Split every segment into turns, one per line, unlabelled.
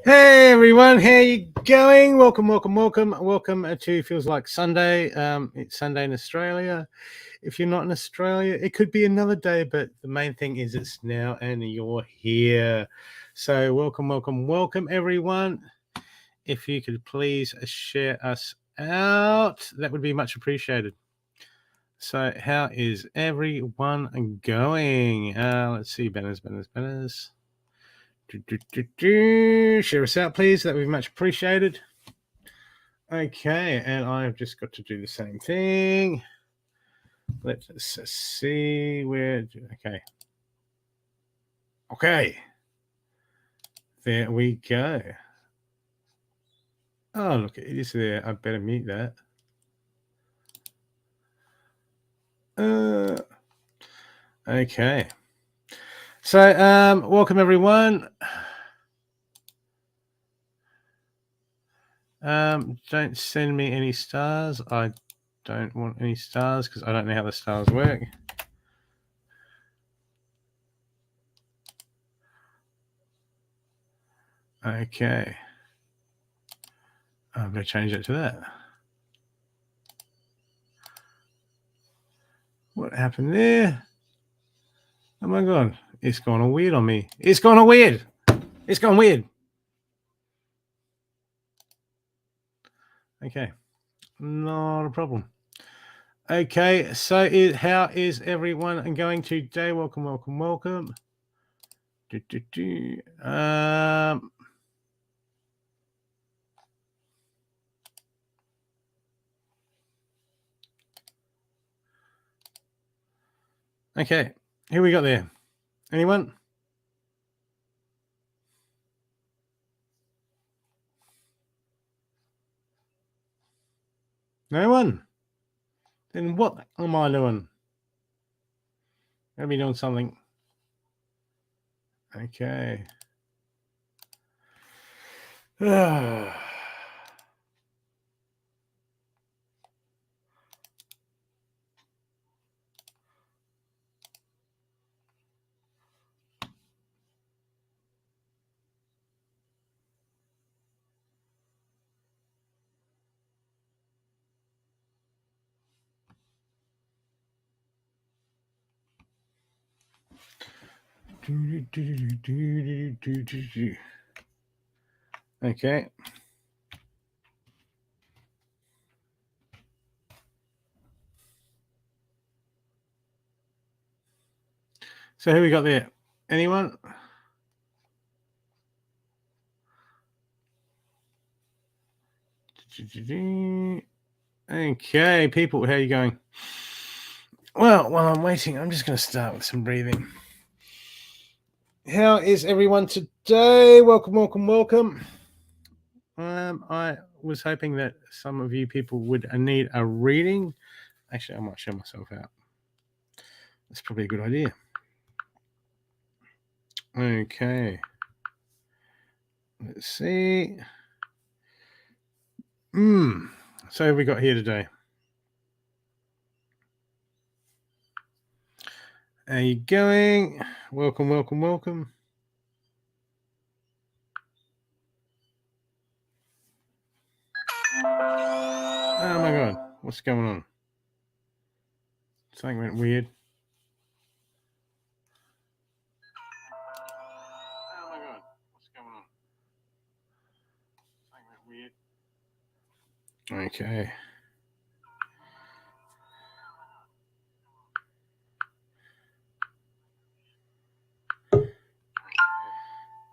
Hey everyone, how you going? Welcome to Feels Like Sunday. It's Sunday in Australia. If you're not in Australia, it could be another day, but the main thing is it's now and you're here. So welcome everyone. If you could please share us out, that would be much appreciated. So how is everyone going? Let's see, banners. Share us out, please. That would be much appreciated. Okay, and I've just got to do the same thing. Let's see where. Okay. There we go. Oh, look, it is there. I better mute that. Okay. So, welcome everyone. Don't send me any stars. I don't want any stars because I don't know how the stars work. Okay. I'm going to change it to that. What happened there? Oh my God. It's gone all weird on me. It's gone all weird. It's gone weird. Okay. Not a problem. Okay. So how is everyone going today? Welcome. Okay. Who we got there? Anyone? No one? Then what am I doing? I'll be doing something. Okay. Okay. So who we got there? Anyone? Okay, people, how are you going? Well, while I'm waiting, I'm just going to start with some breathing. How is everyone today? Welcome. I was hoping that some of you people would need a reading. Actually, I might show myself out. That's probably a good idea. Okay. Let's see. So we got here today. How you going? Welcome. Oh my God, what's going on? Something went weird. Oh my God, what's going on? Something went weird. Okay.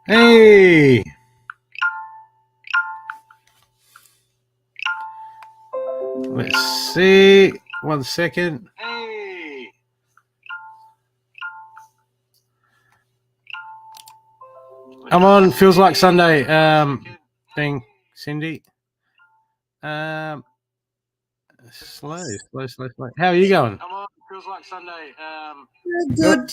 Hey! Let's see. 1 second. Hey! I'm on. Feels like Sunday. Thing, Cindy. Slow. How are you going? I'm on. Feels like Sunday.
Good.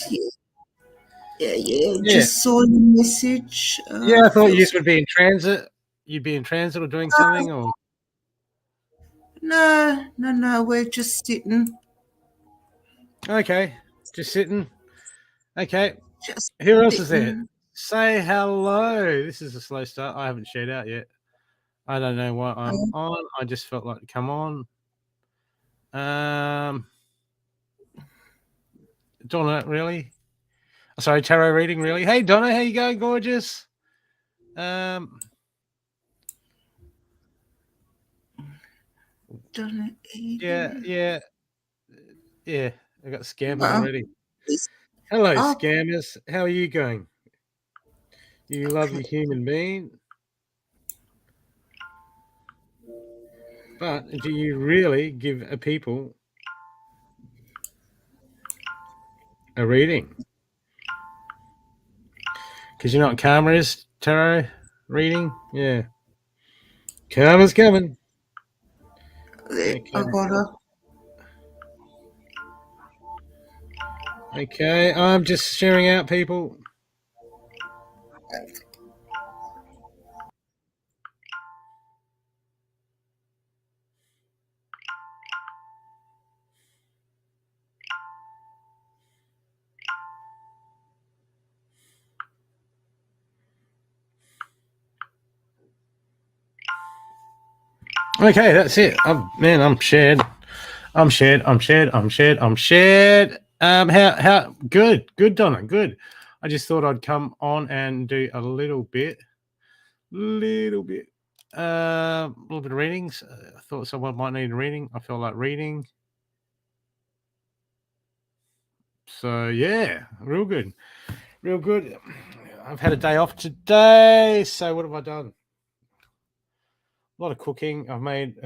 Yeah. Just saw your message.
Yeah, I thought you would be in transit. You'd be in transit or doing something, or
No. We're just sitting.
okay, just sitting. Okay,
Just
who else is there? Say hello. This is a slow start. I haven't shared out yet. I don't know why I'm on. I just felt like to come on. Donna, really? Sorry, tarot reading, really? Hey, Donna, how you going, gorgeous?
Donna
Yeah. I got scammed already.
It's
Hello,
up.
scammers. How are you going? You lovely human being. But do you really give a people a reading? Because you know what karma is, tarot reading? Yeah. Karma's coming. Okay.
I gotta.
Okay, I'm just sharing out, people. Okay, that's it. I'm shared. I'm shared. How good, Donna, good. I just thought I'd come on and do a little bit of readings. I thought someone might need a reading. I feel like reading. So yeah, real good. I've had a day off today. So what have I done? A lot of cooking. I've made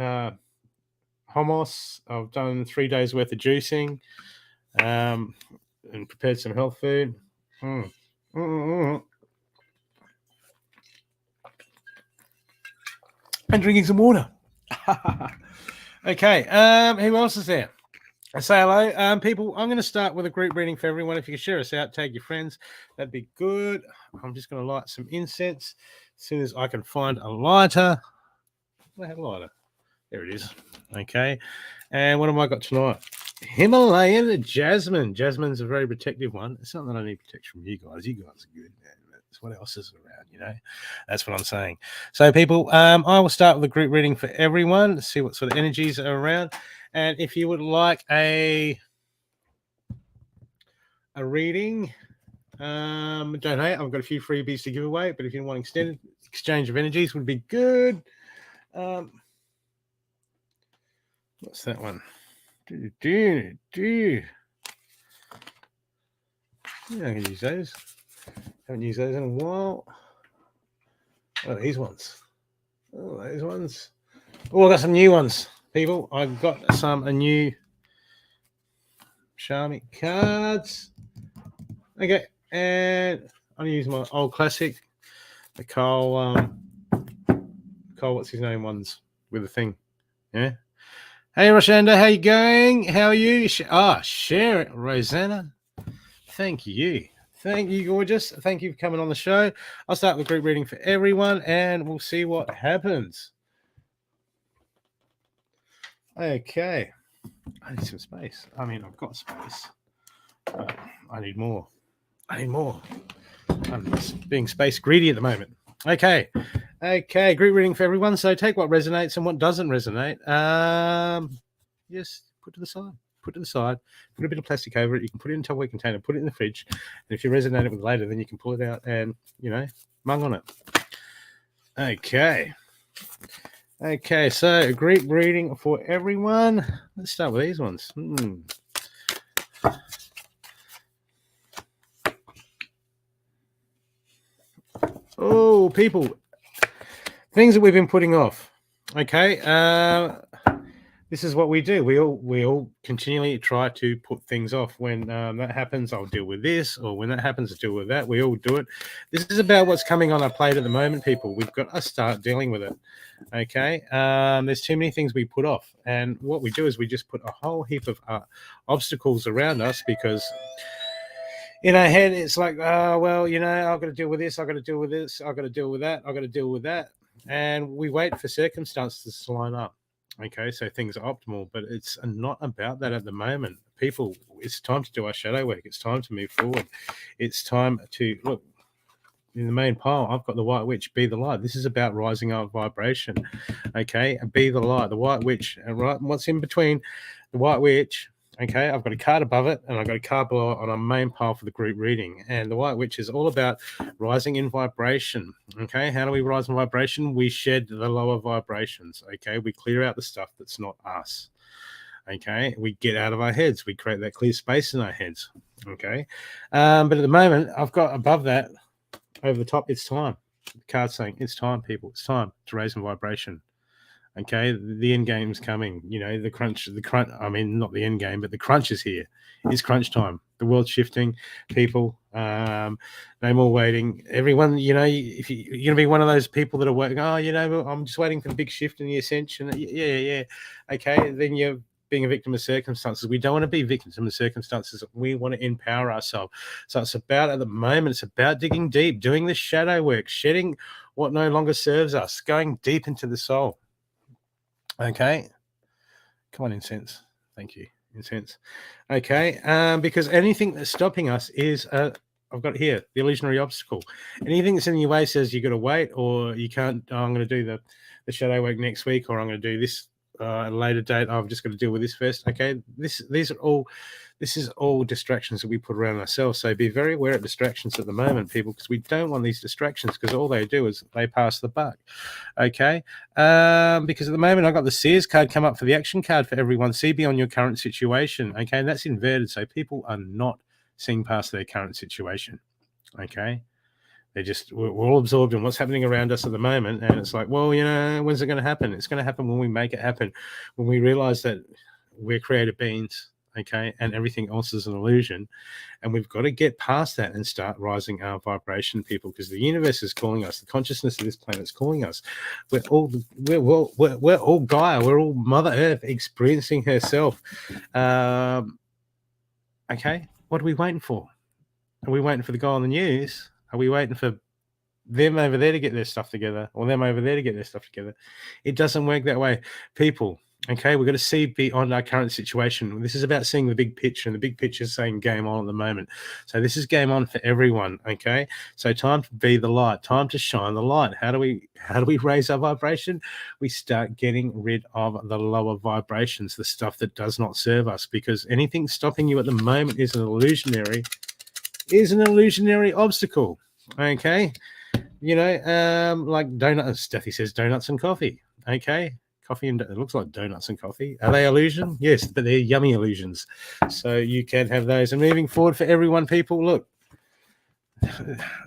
hummus. I've done 3 days worth of juicing, and prepared some health food. And drinking some water. Okay. Who else is there? Say hello, people. I'm going to start with a group reading for everyone. If you can share us out, tag your friends, that'd be good. I'm just going to light some incense as soon as I can find a lighter. I have a lighter. There it is. Okay. And what have I got tonight? Himalayan jasmine. Jasmine's a very protective one. It's not that I need protection from you guys. You guys are good, man. That's what else is around, you know? That's what I'm saying. So, people, I will start with a group reading for everyone. See what sort of energies are around. And if you would like a reading, donate. I've got a few freebies to give away, but if you want extended exchange of energies, would be good. What's that one? Yeah, I can use those. Haven't used those in a while. Oh, these ones. Oh, those ones. Oh, I got some new ones, people. I've got a new Charmy cards. Okay, and I'm using my old classic, the Cole, what's his name ones with the thing. Yeah. Hey, Roshanda, how you going? How are you? Share it, Rosanna. Thank you. Thank you, gorgeous. Thank you for coming on the show. I'll start with group reading for everyone, and we'll see what happens. Okay. I need some space. I mean, I've got space. I need more. I'm just being space greedy at the moment. Okay. Group reading for everyone. So take what resonates and what doesn't resonate. Just put to the side. Put a bit of plastic over it. You can put it in a Tupperware container, put it in the fridge. And if you resonate it with later, then you can pull it out and, mung on it. Okay, so a group reading for everyone. Let's start with these ones. Oh, people, things that we've been putting off. Okay, this is what we do. We all continually try to put things off. When that happens, I'll deal with this, or when that happens, I'll deal with that. We all do it. This is about what's coming on our plate at the moment, people. We've got to start dealing with it. Okay, there's too many things we put off, and what we do is we just put a whole heap of obstacles around us because in our head it's like, I've got to deal with this, I've got to deal with this, I've got to deal with that, I've got to deal with that, and we wait for circumstances to line up. Okay, so things are optimal, but it's not about that at the moment. People, it's time to do our shadow work. It's time to move forward. It's time to look. in the main pile, I've got the White Witch, be the light. This is about rising up vibration. Okay, be the light, the White Witch. Right, what's in between the White Witch? Okay, I've got a card above it, and I've got a card below it on a main pile for the group reading. And the White Witch is all about rising in vibration. Okay, how do we rise in vibration? We shed the lower vibrations. Okay, we clear out the stuff that's not us. Okay, we get out of our heads. We create that clear space in our heads. Okay, but at the moment, I've got above that, over the top, it's time. The card's saying it's time, people. It's time to raise in vibration. Okay, the end game's coming. You know, the crunch. I mean, not the end game, but the crunch is here. It's crunch time. The world's shifting. People, no more waiting. Everyone, you know, if you're going to be one of those people that are waiting, oh, you know, I'm just waiting for the big shift in the ascension. Yeah. Okay, then you're being a victim of circumstances. We don't want to be victims of circumstances. We want to empower ourselves. So it's about, at the moment, it's about digging deep, doing the shadow work, shedding what no longer serves us, going deep into the soul. Okay, come on, incense. Thank you, incense. Okay, because anything that's stopping us is I've got here the illusionary obstacle. Anything that's in your way says you got to wait, or you can't. Oh, I'm going to do the shadow work next week, or I'm going to do this at a later date. I've just got to deal with this first. Okay, this is all distractions that we put around ourselves. So be very aware of distractions at the moment, people, because we don't want these distractions, because all they do is they pass the buck. Okay, because at the moment I've got the Seers card come up for the action card for everyone. See beyond your current situation. Okay, and that's inverted, so people are not seeing past their current situation. Okay, we're all absorbed in what's happening around us at the moment, and it's like, well, you know, when's it going to happen? It's going to happen when we make it happen, when we realize that we're creative beings. Okay, and everything else is an illusion, and we've got to get past that and start rising our vibration, people, because the universe is calling us. The consciousness of this planet is calling us. We're all Gaia. We're all Mother Earth experiencing herself. Okay, what are we waiting for? Are we waiting for the guy on the news? Are we waiting for them over there to get their stuff together, or them over there to get their stuff together? It doesn't work that way, people. Okay, we've got to see beyond our current situation. This is about seeing the big picture, and the big picture is saying game on at the moment. So this is game on for everyone. Okay, so time to be the light, time to shine the light. How do we raise our vibration? We start getting rid of the lower vibrations, the stuff that does not serve us, because anything stopping you at the moment is an illusionary obstacle. Okay, you know, like donuts. Steffi says donuts and coffee. Okay, coffee and it looks like donuts and coffee. Are they illusion? Yes, but they're yummy illusions. So you can have those. And moving forward for everyone, people, look,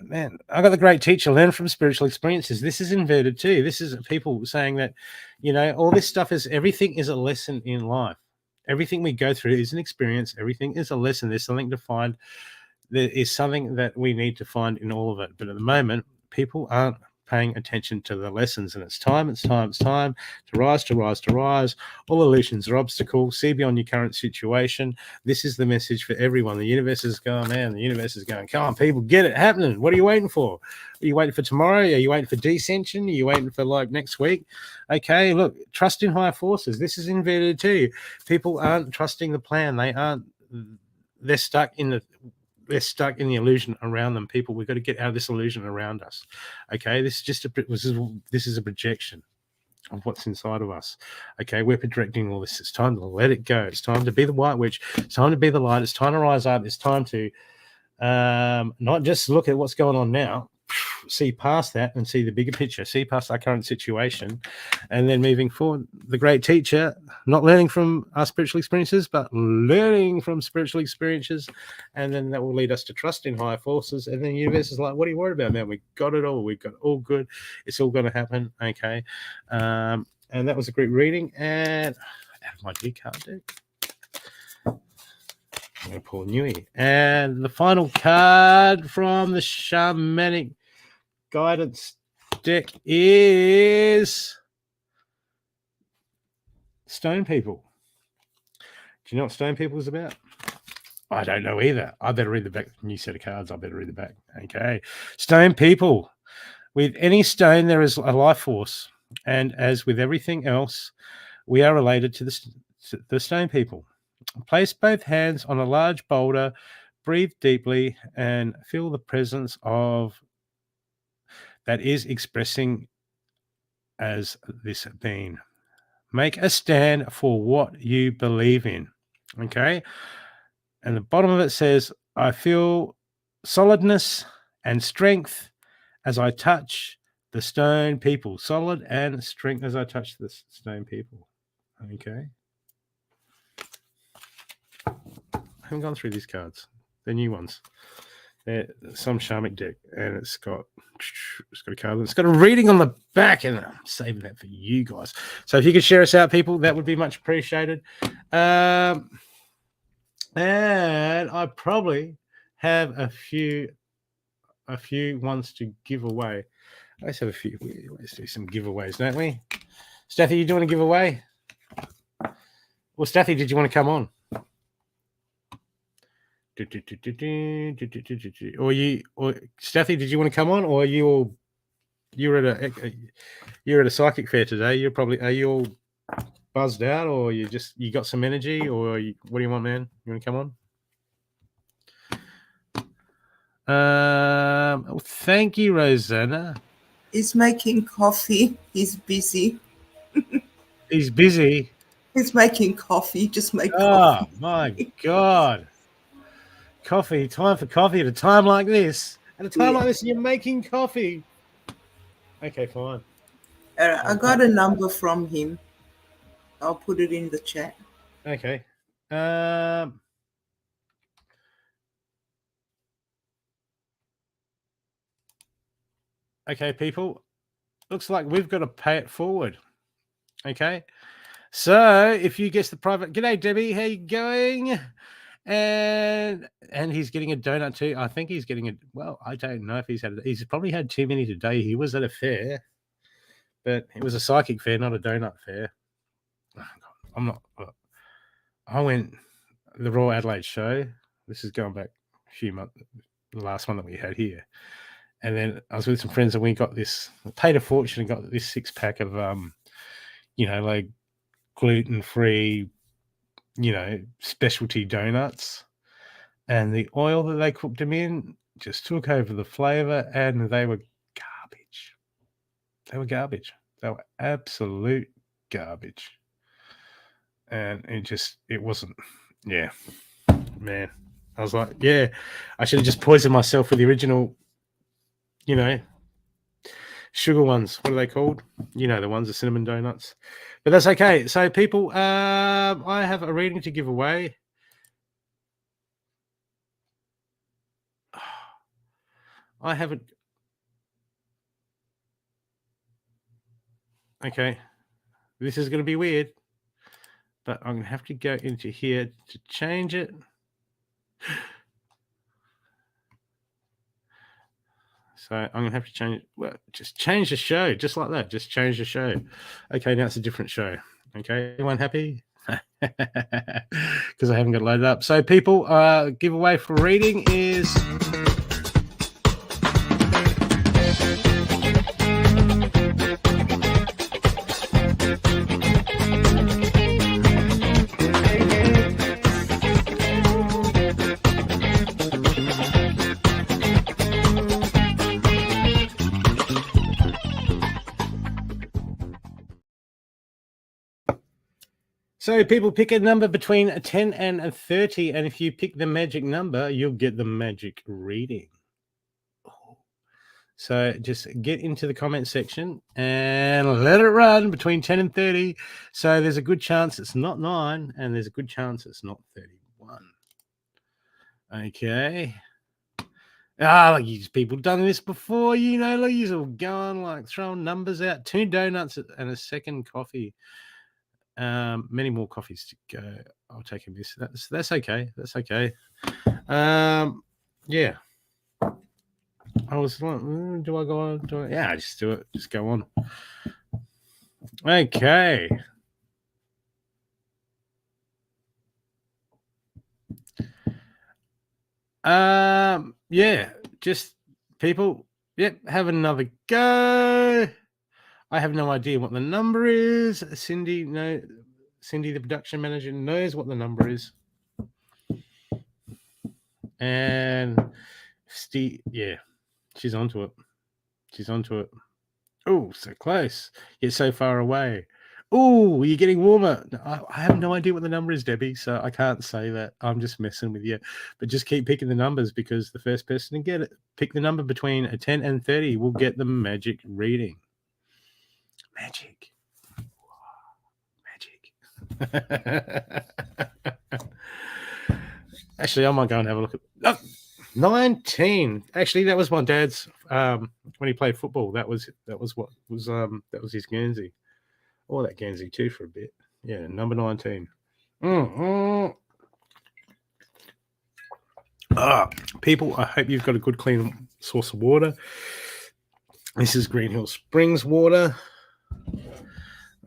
man, I got the great teacher, learn from spiritual experiences. This is inverted too. This is people saying that, you know, all this stuff is, everything is a lesson in life. Everything we go through is an experience. Everything is a lesson. There's something to find. There is something that we need to find in all of it. But at the moment, people aren't paying attention to the lessons, and it's time to rise. All illusions are obstacles. See beyond your current situation. This is the message for everyone. The universe is going, man, the universe is going, come on, people, get it happening. What are you waiting for? Are you waiting for tomorrow? Are you waiting for descension? Are you waiting for like next week? Okay, look, trust in higher forces. This is inverted too. People aren't trusting the plan. They're stuck in the illusion around them, people. We've got to get out of this illusion around us. Okay, this is a projection of what's inside of us. Okay, we're projecting all this. It's time to let it go. It's time to be the White Witch. It's time to be the light. It's time to rise up. It's time to not just look at what's going on now, see past that and see the bigger picture, see past our current situation, and then moving forward. The great teacher, not learning from our spiritual experiences, but learning from spiritual experiences, and then that will lead us to trust in higher forces. And then the universe is like, what are you worried about, man? We got it all. We've got all good. It's all going to happen. Okay, and that was a great reading. And out of my G card deck, I'm going to pull Nui. And the final card from the shamanic guidance deck is Stone People. Do you know what Stone People is about? I don't know either. I better read the back. New set of cards. I better read the back. Okay. Stone People. With any stone, there is a life force. And as with everything else, we are related to the Stone People. Place both hands on a large boulder, breathe deeply, and feel the presence of that is expressing as this being. Make a stand for what you believe in. Okay. And the bottom of it says, I feel solidness and strength as I touch the stone people. Solid and strength as I touch the stone people. Okay. I haven't gone through these cards. They're new ones. They're some Shamik deck, and it's got a card. It's got a reading on the back, and I'm saving that for you guys. So if you could share us out, people, that would be much appreciated. And I probably have a few ones to give away. Let's have a few. Let's do some giveaways, don't we? Staffy, you doing a giveaway? Well, Staffy, did you want to come on? Or Staffy, did you want to come on, or you're at a psychic fair today? Are you all buzzed out, or you got some energy, or what do you want, man? You want to come on? Thank you, Rosanna.
He's making coffee. He's busy.
He's busy.
He's making coffee. Just make coffee.
Oh my God. Coffee, time for coffee at a time like this. At a time like this, you're making coffee. Okay, fine.
I got a number from him. I'll put it in the chat.
Okay. Okay, people. Looks like we've got to pay it forward. Okay. So if you guess the private, g'day Debbie, how you going? And he's getting a donut too. I think he's getting I don't know if he's probably had too many today. He was at a fair, but it was a psychic fair, not a donut fair. I went the Royal Adelaide show. This is going back a few months, the last one that we had here. And then I was with some friends and we got this, paid a fortune and got this 6-pack of, like gluten-free, specialty donuts. And the oil that they cooked them in just took over the flavor, and they were garbage. They were absolute garbage. And it wasn't, man. I was like, I should have just poisoned myself with the original, sugar ones. What are they called? The ones, the cinnamon donuts. But that's okay. So people, I have a reading to give away. I haven't. Okay. This is going to be weird, but I'm going to have to go into here to change it. So I'm going to have to change it. Well, just change the show, just like that. Just change the show. Okay, now it's a different show. Okay, everyone happy? Because I haven't got it loaded up. So people, giveaway for reading is... So people pick a number between 10 and 30, and if you pick the magic number, you'll get the magic reading. So just get into the comment section and let it run between 10 and 30. So there's a good chance it's not 9, and there's a good chance it's not 31. Okay. Like you people done this before, like you're all going, like throwing numbers out. 2 donuts and a second coffee. Many more coffees to go. I'll take a miss. That's okay. That's okay. Yeah. I was like, do I go on? Yeah, just do it. Just go on. Okay. Yeah. Just people. Yep. Have another go. I have no idea what the number is. Cindy, the production manager, knows what the number is. And Steve, she's onto it. She's onto it. Oh, so close. Yet so far away. Oh, you're getting warmer. I have no idea what the number is, Debbie, so I can't say that. I'm just messing with you. But just keep picking the numbers, because the first person to get it, pick the number between a 10 and 30, will get the magic reading. Magic. Actually, I might go and have a look at 19. Actually, that was my dad's when he played football. That was his Guernsey. Or that Guernsey too for a bit. Yeah, number 19. People, I hope you've got a good clean source of water. This is Green Hill Springs water.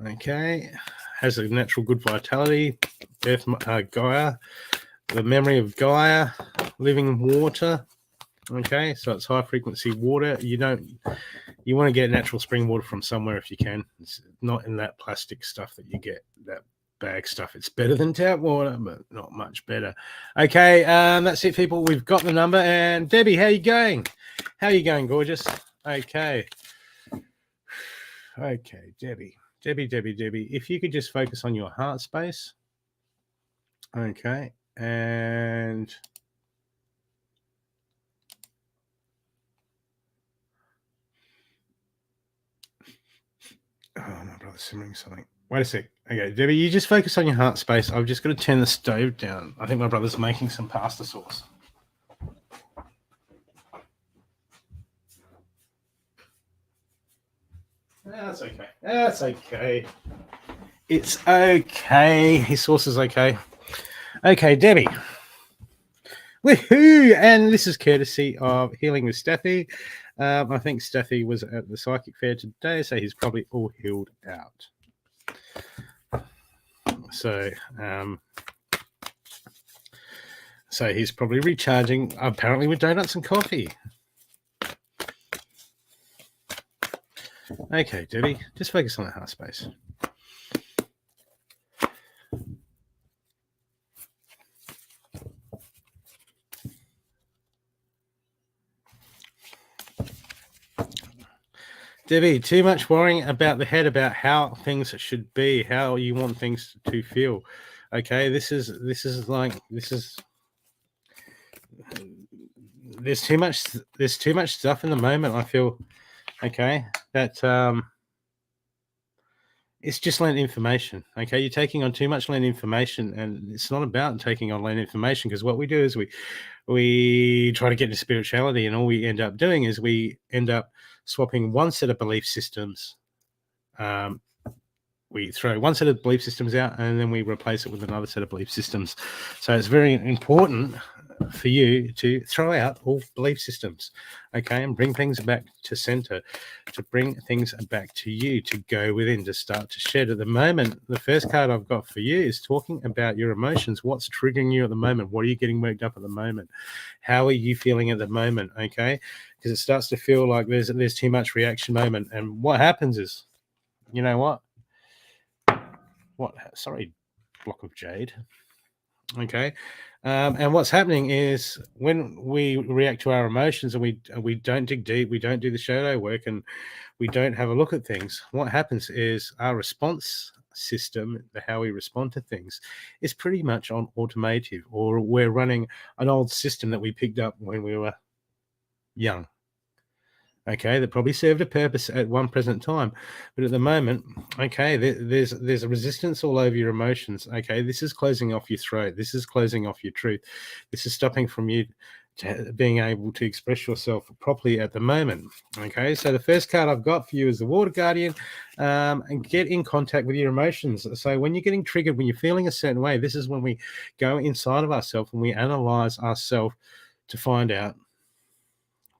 Okay. Has a natural good vitality. Gaia. The memory of Gaia. Living water. Okay, so it's high frequency water. You want to get natural spring water from somewhere if you can. It's not in that plastic stuff that you get, that bag stuff. It's better than tap water, but not much better. Okay, that's it, people. We've got the number. And Debbie, how you going? How you going, gorgeous? Okay. Okay, Debbie. If you could just focus on your heart space. Okay, and oh, my brother's simmering something. Wait a sec. Okay, Debbie, you just focus on your heart space. I've just got to turn the stove down. I think my brother's making some pasta sauce. That's okay. That's okay. It's okay. His sauce is okay. Okay, Debbie. Woohoo! And this is courtesy of Healing with Steffi. I think Steffi was at the psychic fair today, so he's probably all healed out. So he's probably recharging, apparently with donuts and coffee. Okay, Debbie, just focus on the heart space. Debbie, too much worrying about the head about how things should be, how you want things to feel. Okay, there's too much stuff in the moment, I feel. Okay, that it's just land information. Okay, you're taking on too much land information, and it's not about taking on land information, because what we do is we try to get into spirituality, and all we end up doing is we end up swapping one set of belief systems. We throw one set of belief systems out, and then we replace it with another set of belief systems. So it's very important for you to throw out all belief systems, okay, and bring things back to center, to bring things back to you, to go within, to start to shed. At the moment, the first card I've got for you is talking about your emotions. What's triggering you at the moment? What are you getting worked up at the moment? How are you feeling at the moment? Okay, because it starts to feel like there's too much reaction moment, and what happens is, you know what? Sorry, block of jade. Okay. And what's happening is when we react to our emotions and we don't dig deep, we don't do the shadow work, and we don't have a look at things, what happens is our response system, how we respond to things, is pretty much on automotive, or we're running an old system that we picked up when we were young. Okay, that probably served a purpose at one present time, but at the moment, okay, there's a resistance all over your emotions. Okay, this is closing off your throat. This is closing off your truth. This is stopping from you being able to express yourself properly at the moment. Okay, so the first card I've got for you is the Water Guardian, and get in contact with your emotions. So when you're getting triggered, when you're feeling a certain way, this is when we go inside of ourselves and we analyze ourselves to find out,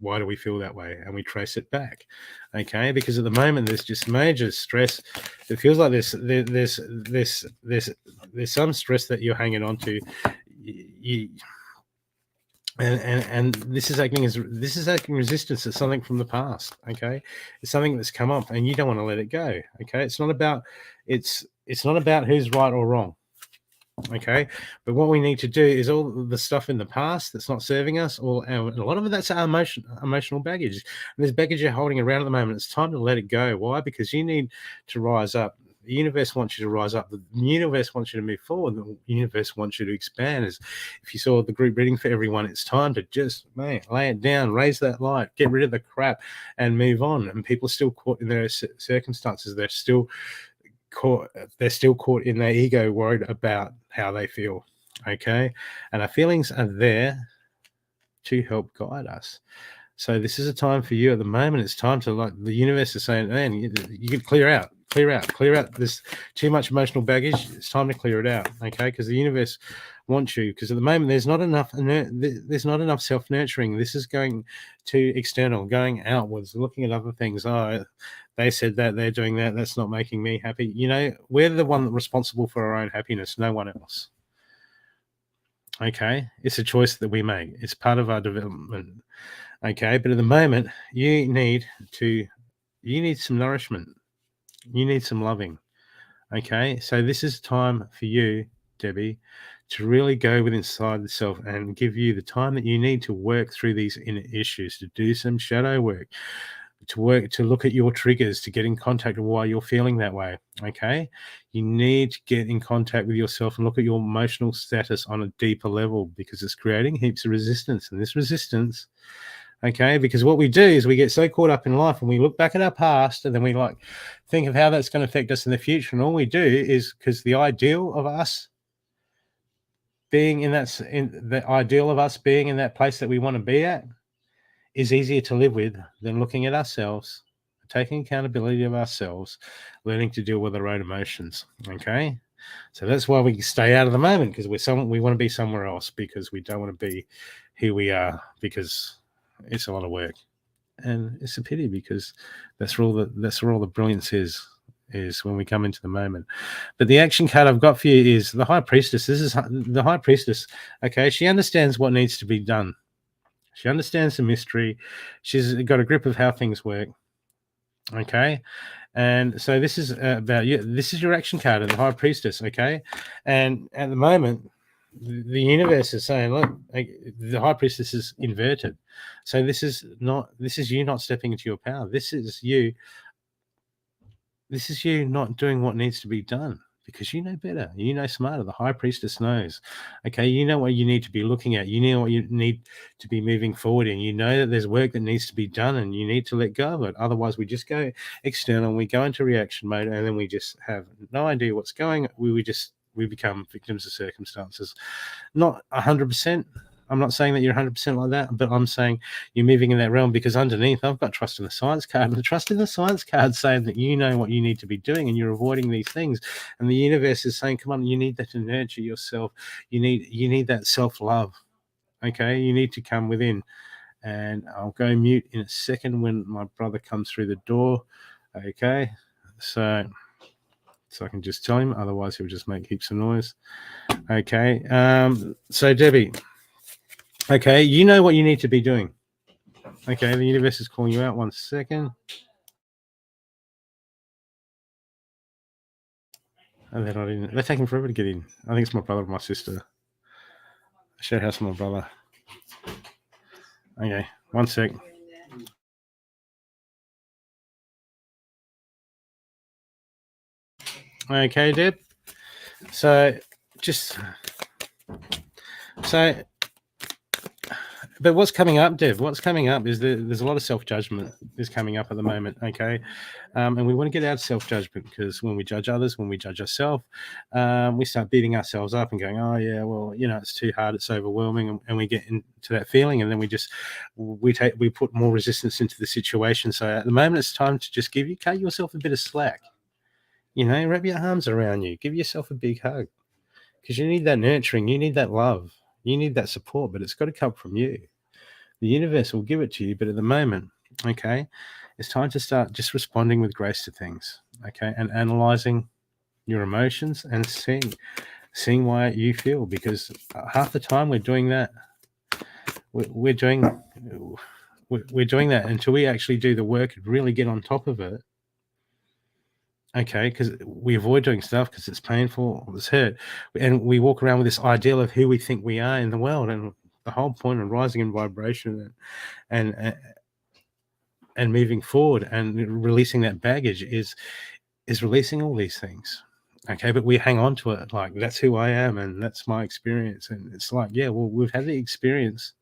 why do we feel that way? And we trace it back, okay? Because at the moment there's just major stress. It feels like there's some stress that you're hanging on to. And this is acting resistance to something from the past. Okay, it's something that's come up, and you don't want to let it go. Okay, it's not about who's right or wrong. Okay, but what we need to do is all the stuff in the past that's not serving us, or a lot of it, that's our emotional baggage. And there's baggage you're holding around at the moment. It's time to let it go. Why? Because you need to rise up. The universe wants you to rise up. The universe wants you to move forward. The universe wants you to expand. As if you saw the group reading for everyone, it's time to just lay it down, raise that light, get rid of the crap, and move on. And people are still caught in their circumstances. They're still caught in their ego, worried about how they feel. Okay, and our feelings are there to help guide us. So this is a time for you at the moment. It's time to, like, the universe is saying, man, you could clear out. There's too much emotional baggage. It's time to clear it out. Okay, because the universe wants you. Because at the moment there's not enough self-nurturing. This is going to external, going outwards, looking at other things. Oh, they said that, they're doing that. That's not making me happy. You know, we're the one responsible for our own happiness. No one else. Okay, it's a choice that we make. It's part of our development. Okay, but at the moment, you need some nourishment. You need some loving. Okay, so this is time for you, Debbie, to really go within inside the self and give you the time that you need to work through these inner issues, to do some shadow work, to look at your triggers, to get in contact with why you're feeling that way. Okay, you need to get in contact with yourself and look at your emotional status on a deeper level, because it's creating heaps of resistance. And this resistance, okay, because what we do is we get so caught up in life and we look back at our past, and then we like think of how that's going to affect us in the future. And all we do is, because the ideal of us being in that place that we want to be at is easier to live with than looking at ourselves, taking accountability of ourselves, learning to deal with our own emotions. Okay, so that's why we stay out of the moment, because we want to be somewhere else, because we don't want to be here we are, because it's a lot of work. And it's a pity, because that's where all the brilliance is when we come into the moment. But the action card I've got for you is the High Priestess. This is the High Priestess. Okay, she understands what needs to be done. She understands the mystery. She's got a grip of how things work. Okay, and so this is about you. This is your action card of the High Priestess. Okay, and at the moment, the universe is saying, look, the High Priestess is inverted. So this is you not stepping into your power. This is you not doing what needs to be done, because you know better. You know smarter. The High Priestess knows. Okay, you know what you need to be looking at. You know what you need to be moving forward in. You know that there's work that needs to be done, and you need to let go of it. Otherwise, we just go external, we go into reaction mode, and then we just have no idea what's going. We become victims of circumstances. Not 100%. I'm not saying that you're 100% like that, but I'm saying you're moving in that realm, because underneath I've got trust in the science card. And the trust in the science card saying that you know what you need to be doing and you're avoiding these things. And the universe is saying, come on, you need that to nurture yourself. You need that self-love. Okay, you need to come within. And I'll go mute in a second when my brother comes through the door. Okay, so I can just tell him, otherwise he'll just make heaps of noise. Okay, so Debbie, okay, you know what you need to be doing. Okay, the universe is calling you out. 1 second. Oh, they're not in. They're taking forever to get in. I think it's my brother or my sister. Share house with my brother. Okay, 1 sec. Okay, Deb. But what's coming up, Dev? What's coming up is there's a lot of self-judgment is coming up at the moment, okay? And we want to get out of self-judgment, because when we judge others, when we judge ourselves, we start beating ourselves up and going, oh, yeah, well, you know, it's too hard, it's overwhelming, and we get into that feeling, and then we put more resistance into the situation. So at the moment, it's time to just cut yourself a bit of slack. You know, wrap your arms around you, give yourself a big hug, because you need that nurturing, you need that love, you need that support, but it's got to come from you. The universe will give it to you, but at the moment, okay, it's time to start just responding with grace to things, okay, and analyzing your emotions and seeing why you feel, because half the time we're doing that. We're doing that until we actually do the work and really get on top of it. Okay, because we avoid doing stuff because it's painful, it's hurt, and we walk around with this ideal of who we think we are in the world, and the whole point of rising in vibration and and moving forward and releasing that baggage is releasing all these things. Okay, but we hang on to it like that's who I am and that's my experience, and it's like, yeah, well, we've had the experience.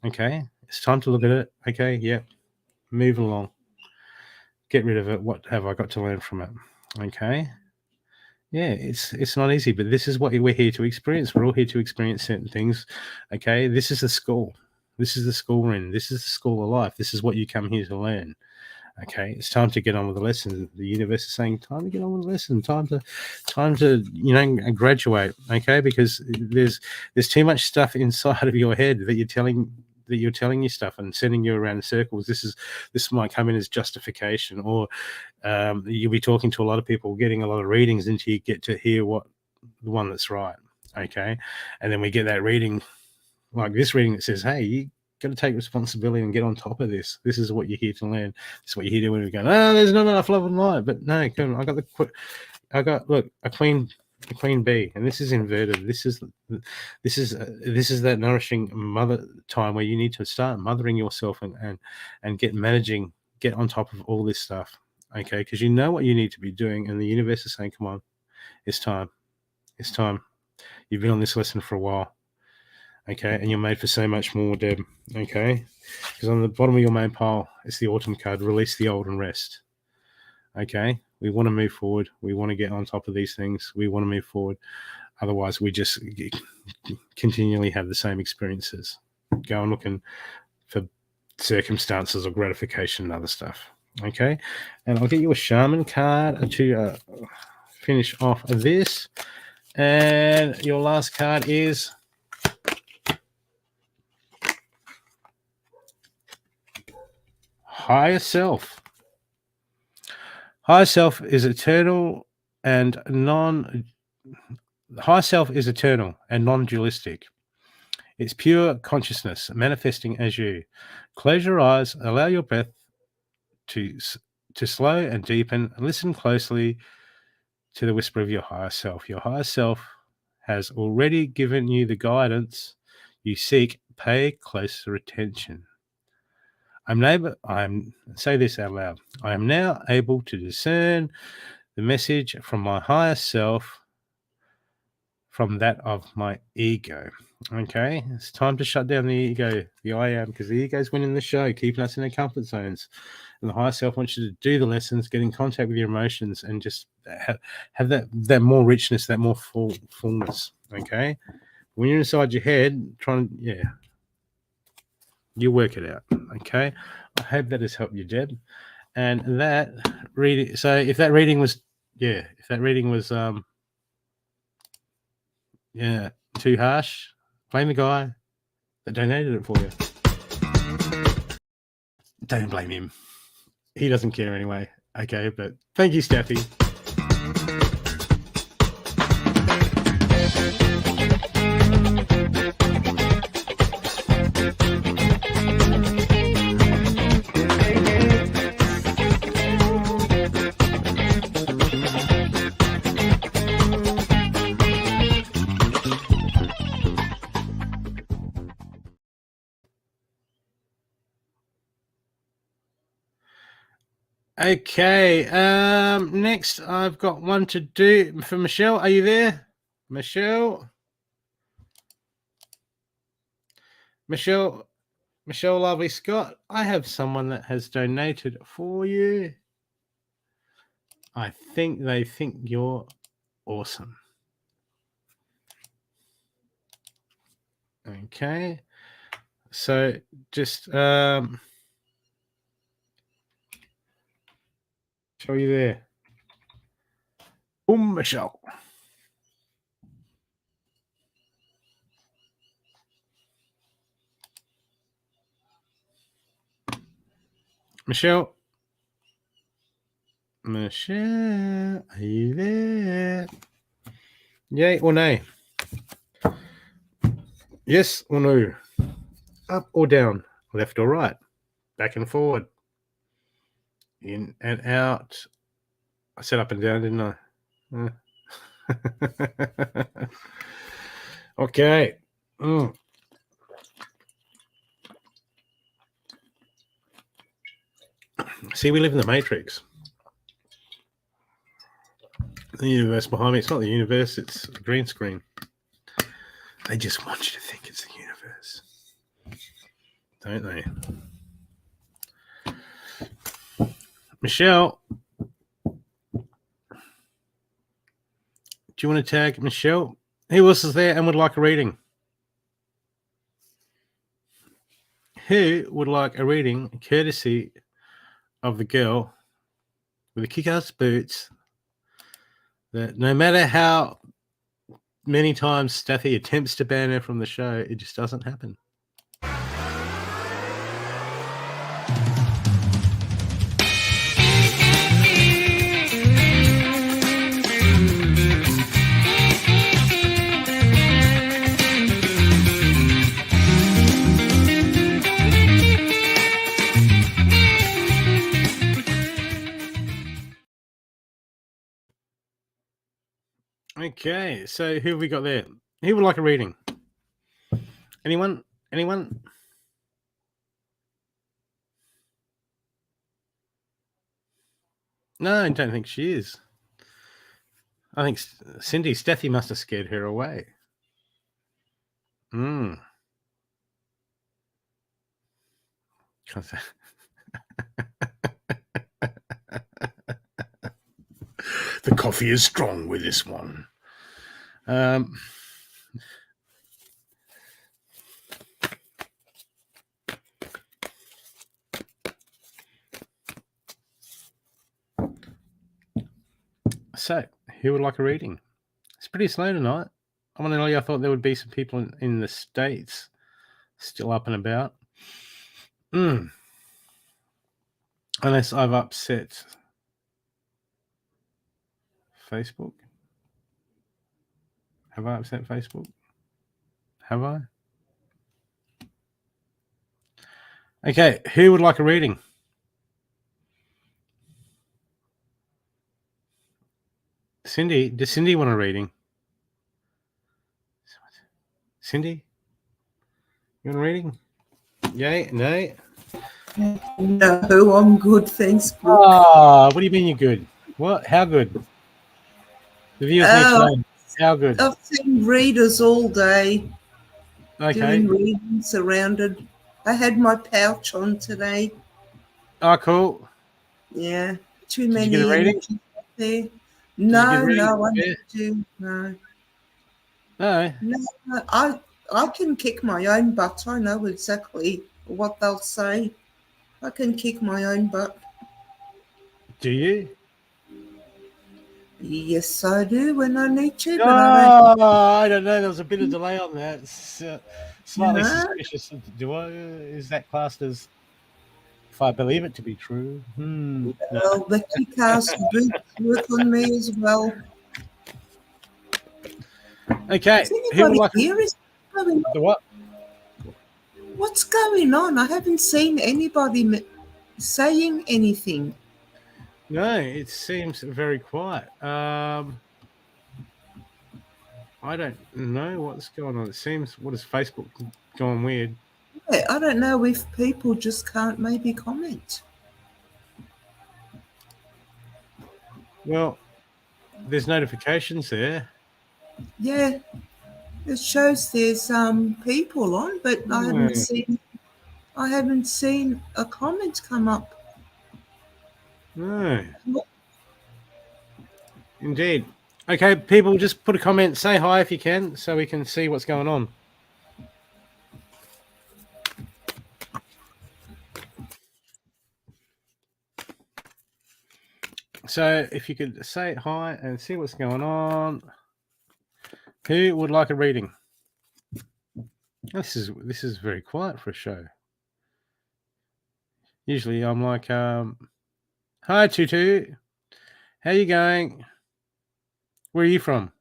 Okay, it's time to look at it. Okay, yeah, move along, get rid of it. What have I got to learn from it? Okay. Yeah, it's not easy, but this is what we're here to experience. We're all here to experience certain things. Okay, this is the school. This is the school we're in. This is the school of life. This is what you come here to learn. Okay, it's time to get on with the lesson. The universe is saying, time to get on with the lesson. Time to graduate. Okay, because there's too much stuff inside of your head that you're telling you stuff and sending you around in circles. This might come in as justification, or you'll be talking to a lot of people, getting a lot of readings until you get to hear what the one that's right. Okay, and then we get that reading, like this reading that says, hey, you got to take responsibility and get on top of this. This is what you're here to learn. This is what you're here to do. When we go, there's not enough love and light. But no, I got look, a queen bee, and this is inverted. This is that nourishing mother time where you need to start mothering yourself and get on top of all this stuff. Okay, because you know what you need to be doing, and the universe is saying, come on, it's time. It's time. You've been on this lesson for a while. Okay, and you're made for so much more, Deb. Okay, because on the bottom of your main pile is the autumn card, release the old and rest. Okay, we want to move forward. We want to get on top of these things. We want to move forward. Otherwise, we just continually have the same experiences, going looking for circumstances or gratification and other stuff. Okay, and I'll get you a shaman card to finish off this. And your last card is Higher Self. Higher Self is eternal and Higher Self is eternal and non-dualistic. It's pure consciousness manifesting as you. Close your eyes, allow your breath to slow and deepen. Listen closely to the whisper of your higher self. Your higher self has already given you the guidance you seek. Pay closer attention. Say this out loud. I am now able to discern the message from my higher self from that of my ego. Okay, it's time to shut down the ego, the I am, because the ego's winning the show, keeping us in our comfort zones. And the higher self wants you to do the lessons, get in contact with your emotions, and just have that more richness, that more fullness. Okay, when you're inside your head, you work it out. Okay, I hope that has helped you, Deb. And that reading. So if that reading was too harsh, blame the guy that donated it for you. Don't blame him. He doesn't care anyway. Okay, but thank you, Steffi. Okay, next I've got one to do for Michelle. Are you there? Michelle, lovely Scott, I have someone that has donated for you. I think they think you're awesome. Okay, so just show you there. Boom, Michelle. Michelle, are you there? Yay or nay? Yes or no? Up or down? Left or right? Back and forward? In and out? I said up and down, didn't I? Okay. See, we live in the Matrix. The universe behind me. It's not the universe, it's the green screen. They just want you to think it's the universe. Don't they? Michelle. Do you want to tag Michelle? Who else is there and would like a reading? Who would like a reading courtesy of the girl with the kick-ass boots that no matter how many times Staffy attempts to ban her from the show, it just doesn't happen? Okay, so who have we got there? Who would like a reading? Anyone? Anyone? No, I don't think she is. I think Cindy Steffi must have scared her away. The coffee is strong with this one. So, who would like a reading? It's pretty slow tonight. I want to know. I thought there would be some people in the States still up and about. Unless I've upset Facebook. Have I upset Facebook? Have I? Okay, who would like a reading? Cindy, does Cindy want a reading? Cindy? You want a reading? Yay? No?
No, I'm good, thanks, Brooke.
What do you mean you're good? What? How good? The viewers need to know. How good?
I've seen readers all day.
Okay.
Doing readings surrounded. I had my pouch on today.
Oh, cool.
Yeah. Too
Did
many
you get a reading?
images up there.
Did
No,
you get a reading?
no, I need to. No.
No.
No, I can kick my own butt. I know exactly what they'll say. I can kick my own butt.
Do you?
Yes, I do when I need to.
But I don't know. There was a bit of delay on that. It's, slightly suspicious. Is that classed as? If I believe it to be true.
Well, the kick-ass boots work on me as well.
Okay.
Who would like here is going
on? The what?
What's going on? I haven't seen anybody saying anything.
No, it seems very quiet. I don't know what's going on. It seems, what is Facebook going weird?
Yeah, I don't know if people just can't maybe comment.
Well, there's notifications there.
Yeah, it shows there's people on, but I haven't seen a comment come up.
No. Indeed. Okay, people, just put a comment. Say hi if you can, so we can see what's going on. So if you could say hi and see what's going on. Who would like a reading? This is very quiet for a show. Usually I'm like, hi Tutu. How you going? Where are you from?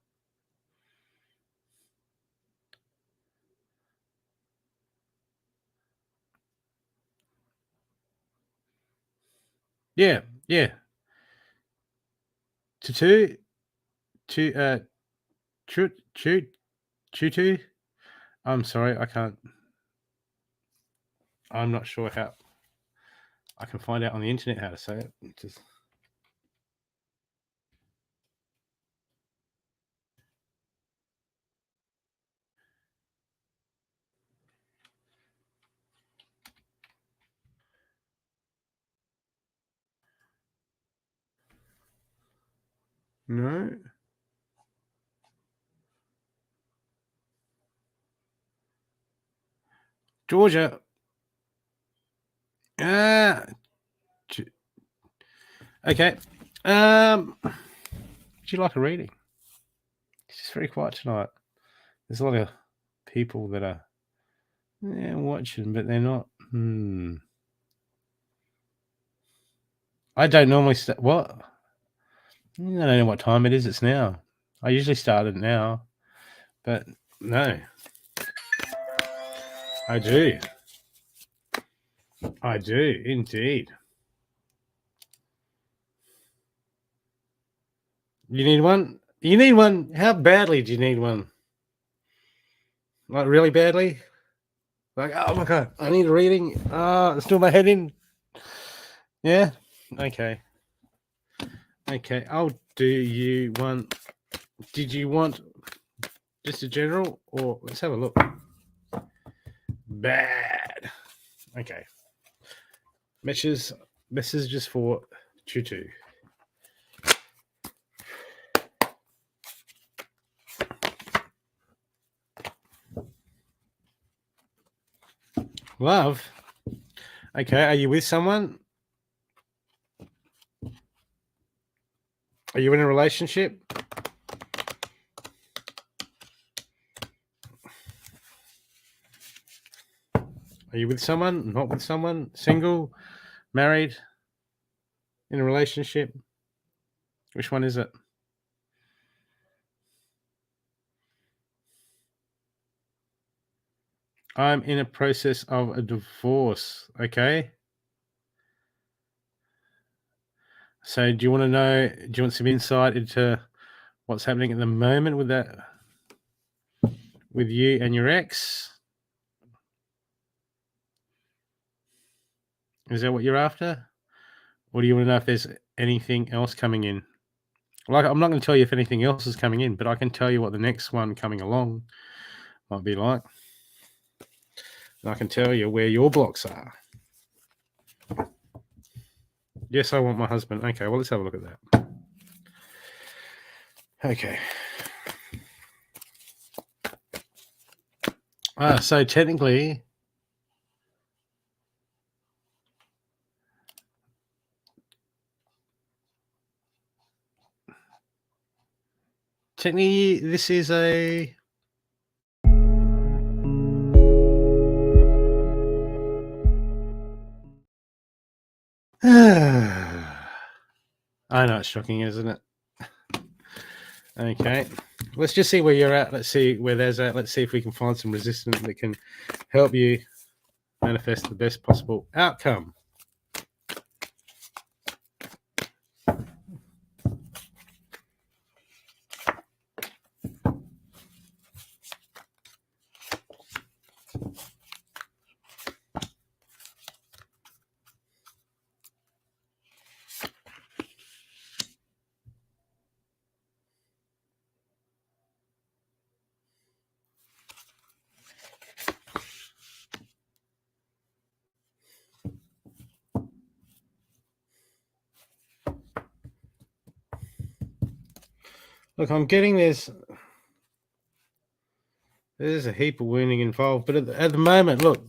Yeah. Tutu, Tutu. I'm sorry, I can't. I'm not sure how. I can find out on the internet how to say it. Just no. Georgia. Okay. Would you like a reading? It's very quiet tonight. There's a lot of people that are watching, but they're not. I don't normally start. What? I don't know what time it is. It's now. I usually start it now, but no. I do. I do indeed. You need one? You need one? How badly do you need one? Like really badly? Like, oh my God, I need a reading. It's doing my head in. Yeah? Okay. Okay, I'll do you one. Did you want just a general, or let's have a look? Bad. Okay. Messages for Tutu. Love. Okay, are you with someone? Are you in a relationship? Are you with someone? Not with someone? Single? Married? In a relationship? Which one is it? I'm in a process of a divorce. Okay. So do you want to know, do you want some insight into what's happening at the moment with that, with you and your ex? Is that what you're after? Or do you want to know if there's anything else coming in? Like, I'm not going to tell you if anything else is coming in, but I can tell you what the next one coming along might be like. And I can tell you where your blocks are. Yes, I want my husband. Okay, well, let's have a look at that. Okay. So technically, this is a... I know it's shocking, isn't it? Okay, let's just see where you're at. Let's see where there's at. Let's see if we can find some resistance that can help you manifest the best possible outcome. Look, I'm getting this. There's a heap of wounding involved, but at the moment, look.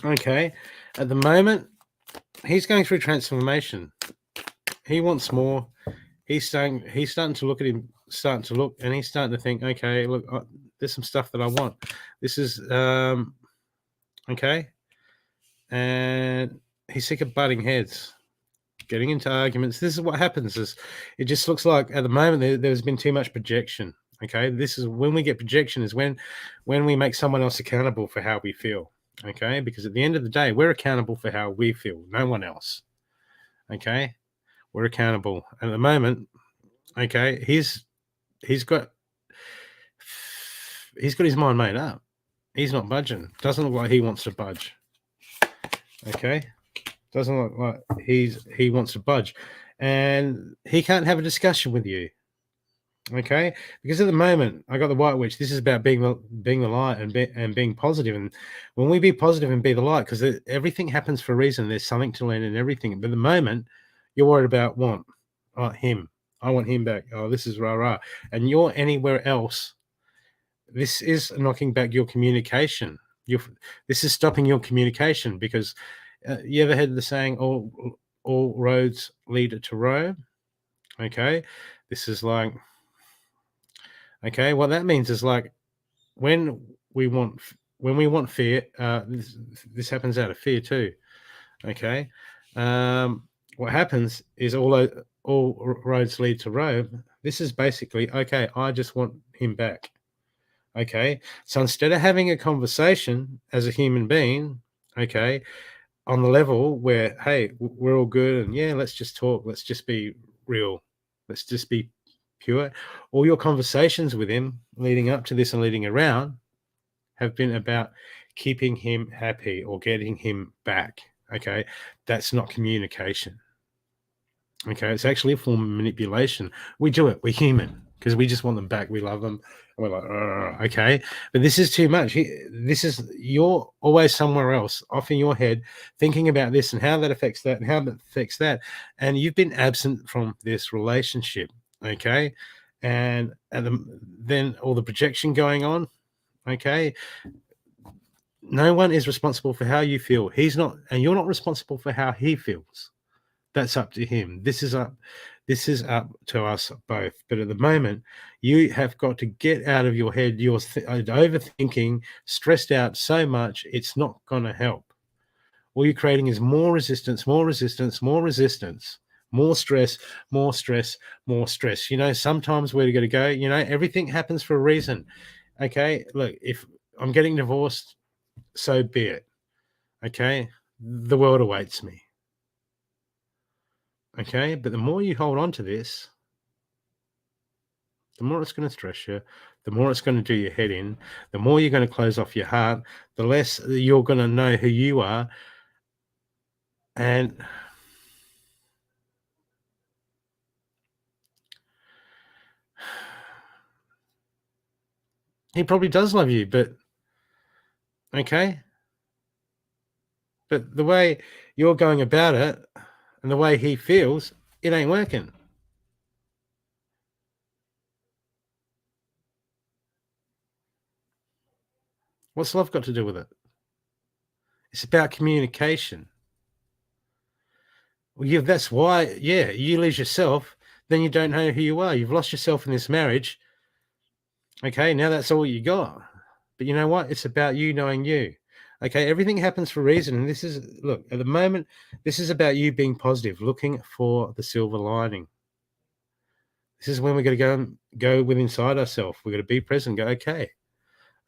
Okay, at the moment, he's going through transformation. He wants more. He's starting to look at him, and he's starting to think, okay, look, there's some stuff that I want. This is okay, and he's sick of butting heads, getting into arguments. This is what happens. Is it just looks like at the moment there's been too much projection. Okay, this is when we get projection, is when we make someone else accountable for how we feel. Okay, because at the end of the day, we're accountable for how we feel, no one else. Okay, We're accountable. And at the moment, okay, he's got his mind made up. He's not budging. Doesn't look like he wants to budge. Okay, doesn't look like he wants to budge, and he can't have a discussion with you. Okay, because at the moment I got the white witch. This is about being the light and being positive. And when we be positive and be the light, because everything happens for a reason. There's something to learn in everything. But at the moment, you're worried about him. I want him back. Oh, this is rah rah. And you're anywhere else. This is knocking back your communication. This is stopping your communication, because you ever heard the saying, all roads lead to Rome? Okay, this is like, okay, what that means is like when we want fear, this happens out of fear too. Okay, what happens is all roads lead to Rome. This is basically, okay, I just want him back. Okay, so instead of having a conversation as a human being, okay, on the level where, hey, we're all good and yeah, let's just talk, let's just be real, let's just be pure. All your conversations with him leading up to this and leading around have been about keeping him happy or getting him back. Okay, that's not communication. Okay, it's actually a form of manipulation. We do it. We're human, because we just want them back. We love them. And we're like, okay, but this is too much. You're always somewhere else, off in your head, thinking about this and how that affects that and how that affects that. And you've been absent from this relationship. Okay, and then all the projection going on. Okay, no one is responsible for how you feel. He's not, and you're not responsible for how he feels. That's up to him. This is up to us both. But at the moment, you have got to get out of your head. You're overthinking, stressed out so much, it's not going to help. All you're creating is more resistance, more resistance, more resistance, more stress, more stress, more stress. You know, sometimes where you got to go, you know, everything happens for a reason. Okay, look, if I'm getting divorced, so be it. Okay, the world awaits me. Okay, but the more you hold on to this, the more it's going to stress you, the more it's going to do your head in, the more you're going to close off your heart, the less you're going to know who you are. And he probably does love you, but okay. But the way you're going about it and the way he feels, it ain't working. What's love got to do with it? It's about communication. Well, yeah, that's why, yeah, you lose yourself, then you don't know who you are. You've lost yourself in this marriage. Okay, now that's all you got. But you know what? It's about you knowing you. Okay, everything happens for a reason. And this is, look, at the moment, this is about you being positive, looking for the silver lining. This is when we're going to go with inside ourselves. We're going to be present, go, okay,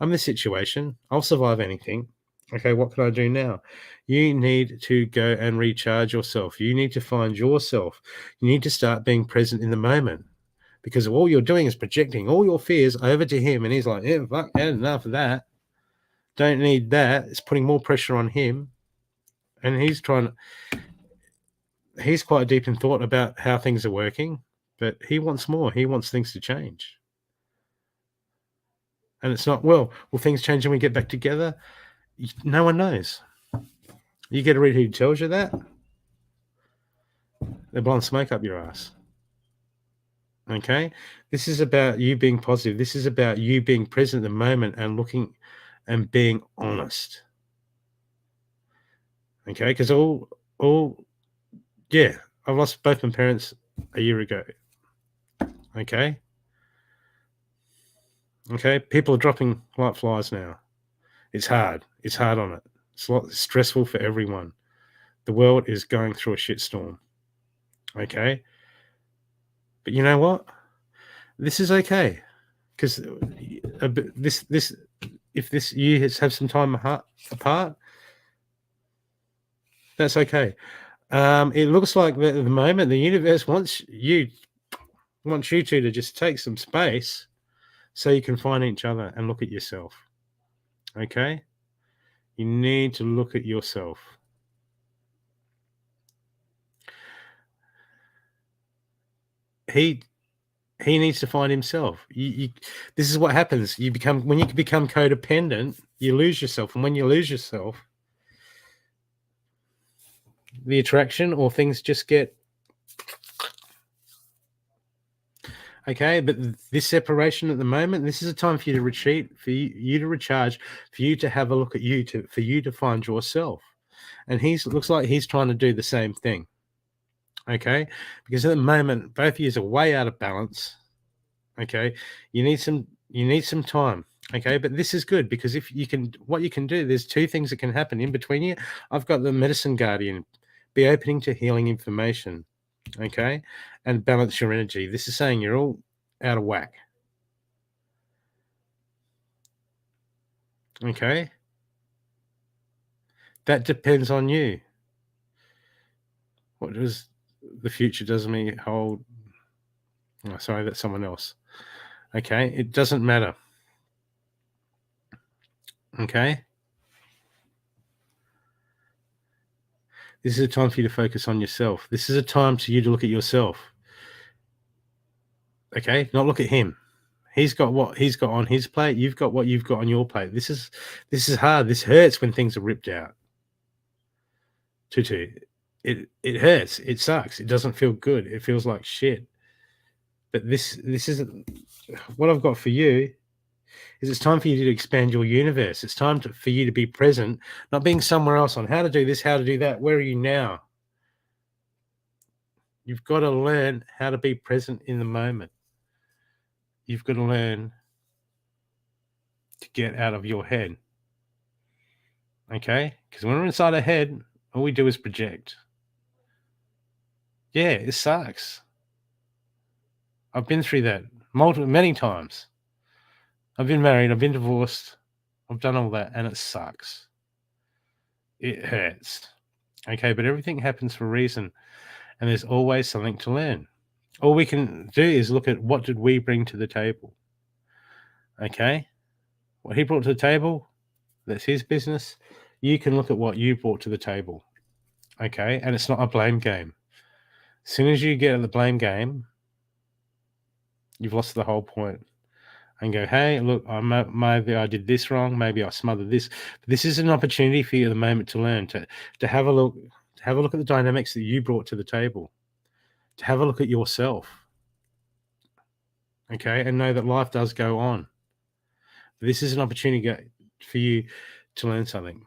I'm in this situation. I'll survive anything. Okay, what can I do now? You need to go and recharge yourself. You need to find yourself. You need to start being present in the moment, because all you're doing is projecting all your fears over to him. And he's like, yeah, fuck, had enough of that. Don't need that. It's putting more pressure on him. And he's quite deep in thought about how things are working, but he wants more. He wants things to change. And it's not, well, will things change when we get back together? No one knows. You get to read who tells you that, they're blowing smoke up your ass. Okay? This is about you being positive. This is about you being present in the moment and looking and being honest. Okay? Because yeah, I lost both my parents a year ago. Okay? Okay? People are dropping like flies now. It's hard. It's hard on it. It's stressful for everyone. The world is going through a shitstorm. Okay? But you know what? This is okay. Because if this year has some time apart, that's okay. It looks like that at the moment the universe wants you two to just take some space so you can find each other and look at yourself. Okay? You need to look at yourself. He needs to find himself. This is what happens. When you become codependent, you lose yourself, and when you lose yourself, the attraction or things just get okay. But this separation at the moment, this is a time for you to retreat, for you to recharge, for you to have a look at for you to find yourself. And looks like he's trying to do the same thing. Okay, because at the moment both of you are way out of balance. Okay, you need some time. Okay, but this is good because what you can do, there's two things that can happen in between you. I've got the medicine guardian. Be opening to healing information. Okay, and balance your energy. This is saying you're all out of whack. Okay, that depends on you. What does the future doesn't mean hold? Oh, sorry, that's someone else. Okay, it doesn't matter. Okay, this is a time for you to focus on yourself. This is a time for you to look at yourself. Okay, not look at him. He's got what he's got on his plate. You've got what you've got on your plate. This is hard. This hurts when things are ripped out. Tutu, it hurts. It sucks. It doesn't feel good. It feels like shit. But this isn't what I've got for you. Is it's time for you to expand your universe. It's time for you to be present, not being somewhere else on how to do this, how to do that. Where are you now? You've got to learn how to be present in the moment. You've got to learn to get out of your head. Okay? Because when we're inside our head, all we do is project. Yeah, it sucks. I've been through that many times. I've been married, I've been divorced, I've done all that, and it sucks. It hurts. Okay, but everything happens for a reason, and there's always something to learn. All we can do is look at what did we bring to the table. Okay? What he brought to the table, that's his business. You can look at what you brought to the table. Okay? And it's not a blame game. As soon as you get at the blame game, you've lost the whole point. And go, hey, look, maybe I did this wrong. Maybe I smothered this. But this is an opportunity for you at the moment to learn, to have a look, at the dynamics that you brought to the table, to have a look at yourself. Okay, and know that life does go on. This is an opportunity for you to learn something.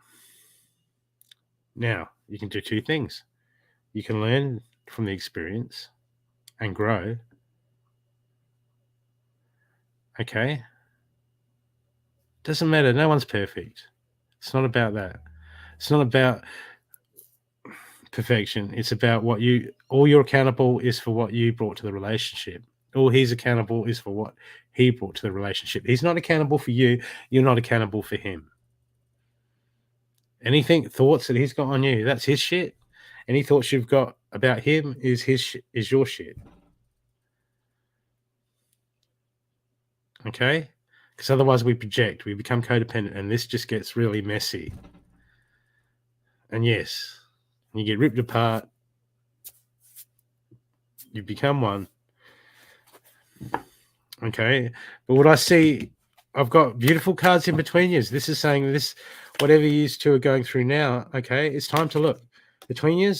Now, you can do two things. You can learn from the experience and grow. Okay? Doesn't matter. No one's perfect. It's not about that. It's not about perfection. It's about all you're accountable is for what you brought to the relationship. All he's accountable is for what he brought to the relationship. He's not accountable for you. You're not accountable for him. Thoughts that he's got on you, that's his shit. Any thoughts you've got about him is your shit. Okay? Because otherwise we project, we become codependent, and this just gets really messy. And yes, you get ripped apart. You become one. Okay? But what I see, I've got beautiful cards in between you. This is saying this, whatever you two are going through now, okay, it's time to look. Between you,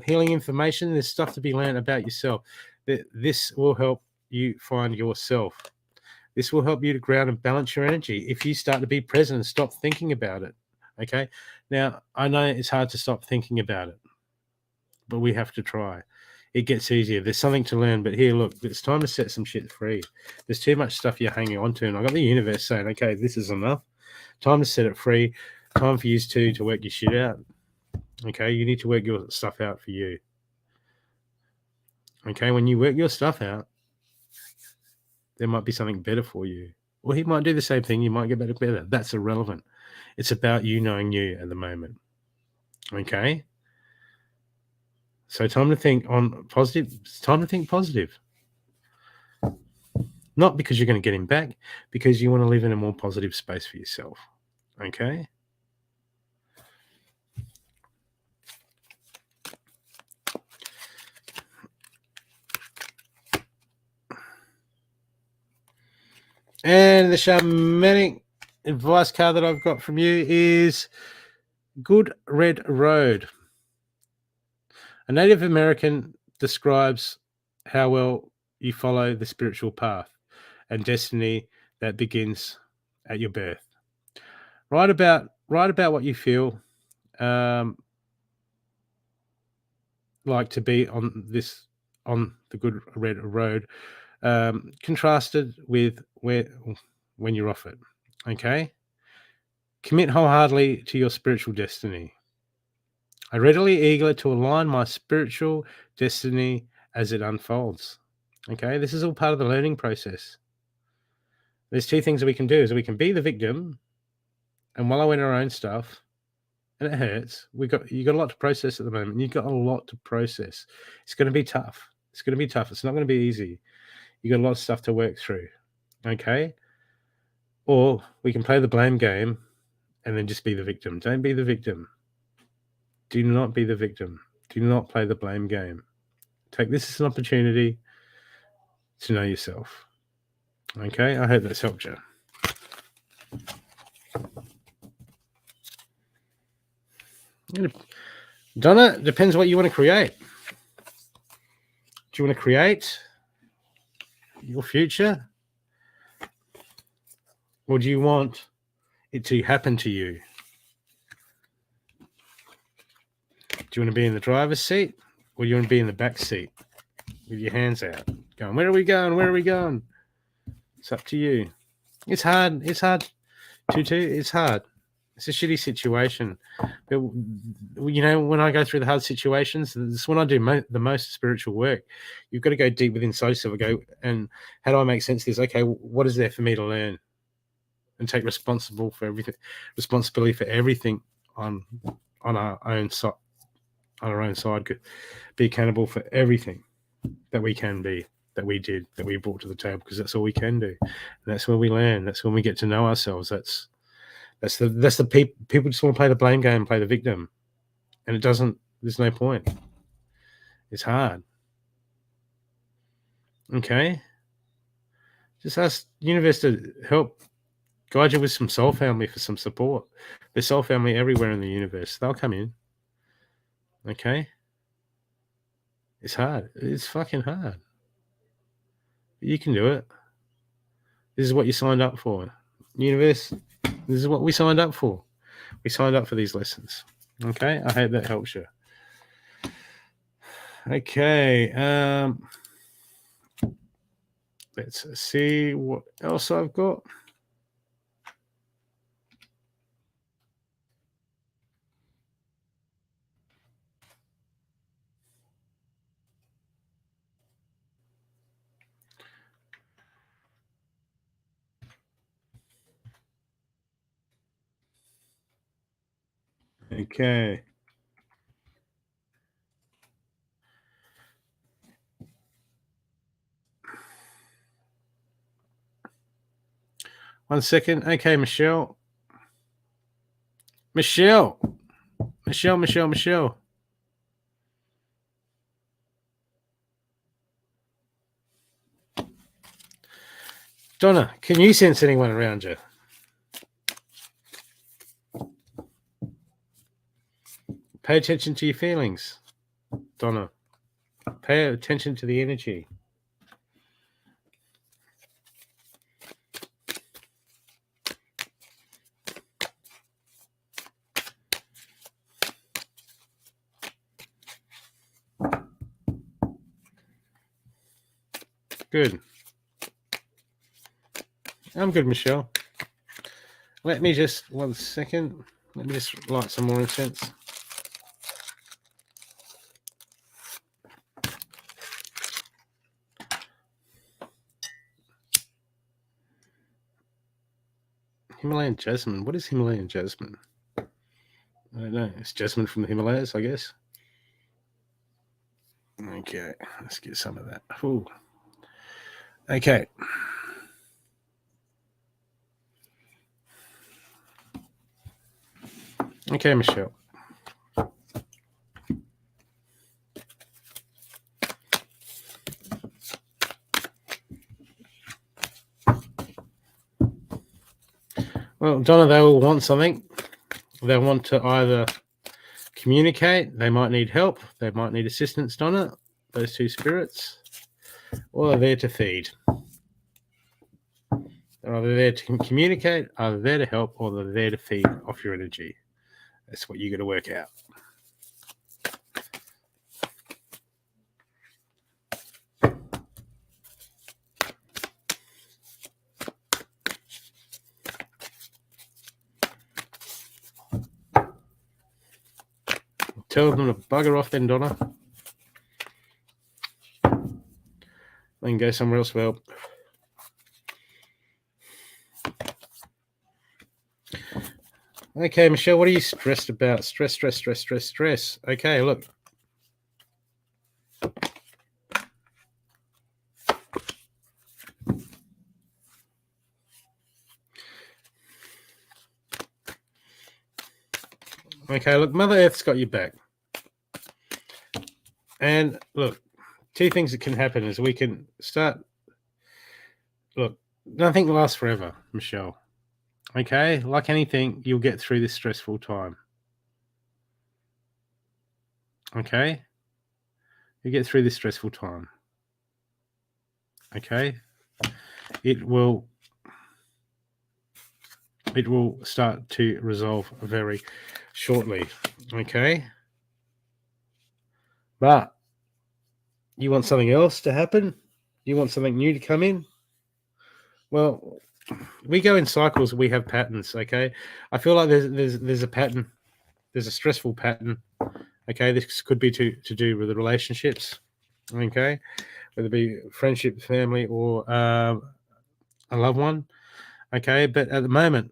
healing information, there's stuff to be learned about yourself. This will help you find yourself. This will help you to ground and balance your energy if you start to be present and stop thinking about it. Okay? Now, I know it's hard to stop thinking about it, but we have to try. It gets easier. There's something to learn, but here, look, it's time to set some shit free. There's too much stuff you're hanging on to, and I got the universe saying, okay, this is enough. Time to set it free. Time for you two to work your shit out. Okay? You need to work your stuff out for you. Okay? When you work your stuff out, there might be something better for you. Or he might do the same thing. You might get better. That's irrelevant. It's about you knowing you at the moment. Okay? So time to think on positive. It's time to think positive. Not because you're going to get him back, because you want to live in a more positive space for yourself. Okay? And the shamanic advice card that I've got from you is Good Red Road. A Native American describes how well you follow the spiritual path and destiny that begins at your birth. Write about what you feel like to be on the Good Red Road, contrasted with when you're off it. Okay? Commit wholeheartedly to your spiritual destiny. I readily eager to align my spiritual destiny as it unfolds. Okay, this is all part of the learning process. There's two things that we can do: is we can be the victim and wallow in our own stuff, and it hurts. You got a lot to process at the moment. You've got a lot to process. It's going to be tough. It's going to be tough. It's not going to be easy. You got a lot of stuff to work through. Okay, or we can play the blame game and then just be the victim. Don't be the victim. Do not be the victim. Do not play the blame game. Take this as an opportunity to know yourself. Okay, I hope that's helped you. Donna, depends what you want to create. Do you want to create your future? Or do you want it to happen to you? Do you want to be in the driver's seat? Or do you want to be in the back seat with your hands out? Going, where are we going? Where are we going? It's up to you. It's hard. It's hard. Tutu, it's hard. It's a shitty situation. But, you know, when I go through the hard situations, this is when I do the most spiritual work. You've got to go deep within yourself and go, and how do I make sense of this? Okay, what is there for me to learn? And take responsibility for everything on our own side. On our own side, be accountable for everything that we can be, that we did, that we brought to the table, because that's all we can do. And that's where we learn. That's when we get to know ourselves. That's the people just want to play the blame game, play the victim, and it doesn't. There's no point. It's hard. Okay, just ask the universe to help guide you with some soul family for some support. There's soul family everywhere in the universe. They'll come in. Okay, it's hard. It's fucking hard. But you can do it. This is what you signed up for, universe. This is what we signed up for. We signed up for these lessons. Okay, I hope that helps you. Okay, let's see what else I've got. Okay. One second. Okay, Michelle. Donna, can you sense anyone around you? Pay attention to your feelings, Donna. Pay attention to the energy. Good. I'm good, Michelle. Let me just, 1 second. Let me just light some more incense. Himalayan jasmine. What is Himalayan jasmine? I don't know. It's jasmine from the Himalayas, I guess. Okay, let's get some of that. Ooh. Okay. Okay, Michelle. Well, Donna, they will want something. They want to either communicate, they might need help, they might need assistance, Donna, those two spirits, or they're there to feed. They're either there to communicate, either there to help, or they're there to feed off your energy. That's what you got to work out. Tell them to bugger off then, Donna. They can go somewhere else for help. Okay, Michelle, what are you stressed about? Stress. Okay, look. Okay, look, Mother Earth's got your back. And look, two things that can happen is we can start. Look, nothing lasts forever, Michelle. Okay, like anything, you'll get through this stressful time. Okay, you get through this stressful time. Okay, it will start to resolve very shortly. Okay, but you want something else to happen? You want something new to come in? Well, we go in cycles. We have patterns. Okay, I feel like there's a pattern. There's a stressful pattern. Okay, this could be to do with the relationships. Okay, whether it be friendship, family, or a loved one. Okay, but at the moment,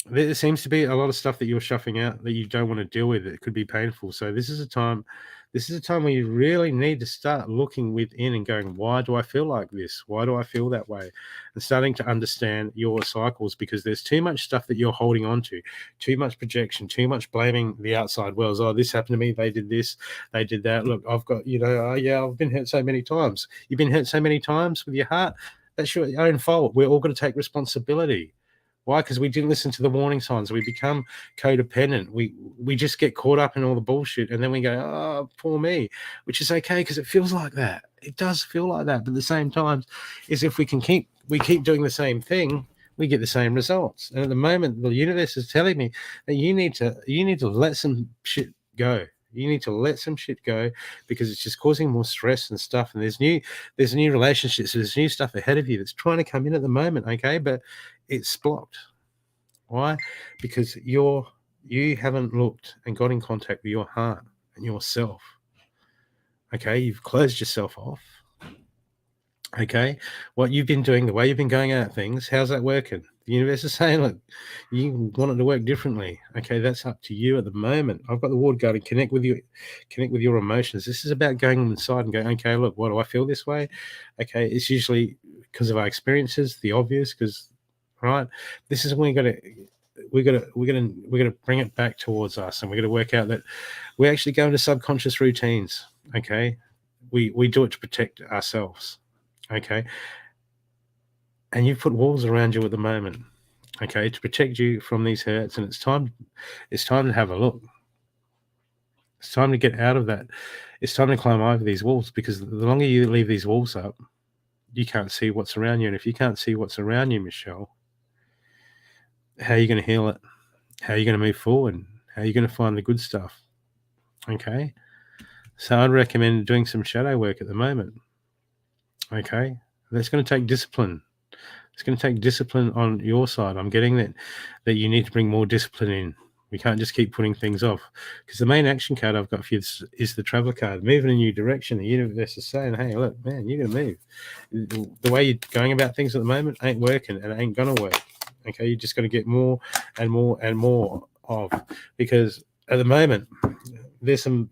there seems to be a lot of stuff that you're shuffling out that you don't want to deal with. It could be painful. So this is a time where you really need to start looking within and going, why do I feel like this? Why do I feel that way? And starting to understand your cycles, because there's too much stuff that you're holding on to, too much projection, too much blaming the outside world. Oh, this happened to me. They did this. They did that. Look, I've got, I've been hurt so many times. You've been hurt so many times with your heart. That's your own fault. We're all going to take responsibility. Why? Because we didn't listen to the warning signs. We become codependent. We just get caught up in all the bullshit, and then we go, "Oh, poor me," which is okay because it feels like that. It does feel like that, but at the same time, is if we keep doing the same thing, we get the same results. And at the moment, the universe is telling me that you need to let some shit go. You need to let some shit go because it's just causing more stress and stuff. And there's new relationships, there's new stuff ahead of you that's trying to come in at the moment. Okay, but it's blocked. Why? Because you haven't looked and got in contact with your heart and yourself. Okay, you've closed yourself off. Okay, what you've been doing, the way you've been going at things, how's that working? The universe is saying, look, you want it to work differently. Okay, that's up to you at the moment. I've got the ward guard and connect with your emotions. This is about going inside and going, okay, look, why do I feel this way? Okay, it's usually because of our experiences, the obvious, because right, this is when we're gonna bring it back towards us, and we're gonna work out that we actually go into subconscious routines. Okay, we do it to protect ourselves. Okay, and you've put walls around you at the moment, okay, to protect you from these hurts, and it's time to have a look. It's time to get out of that. It's time to climb over these walls, because the longer you leave these walls up, you can't see what's around you. And if you can't see what's around you, Michelle, how are you going to heal it? How are you going to move forward? How are you going to find the good stuff? Okay, so I'd recommend doing some shadow work at the moment. Okay, that's going to take discipline. It's going to take discipline on your side. I'm getting that you need to bring more discipline in. We can't just keep putting things off, because the main action card I've got for you is the traveler card. Move in a new direction. The universe is saying, hey, look, man, you're going to move. The way you're going about things at the moment ain't working, and it ain't going to work. Okay, you just got to get more and more and more of, because at the moment, there's some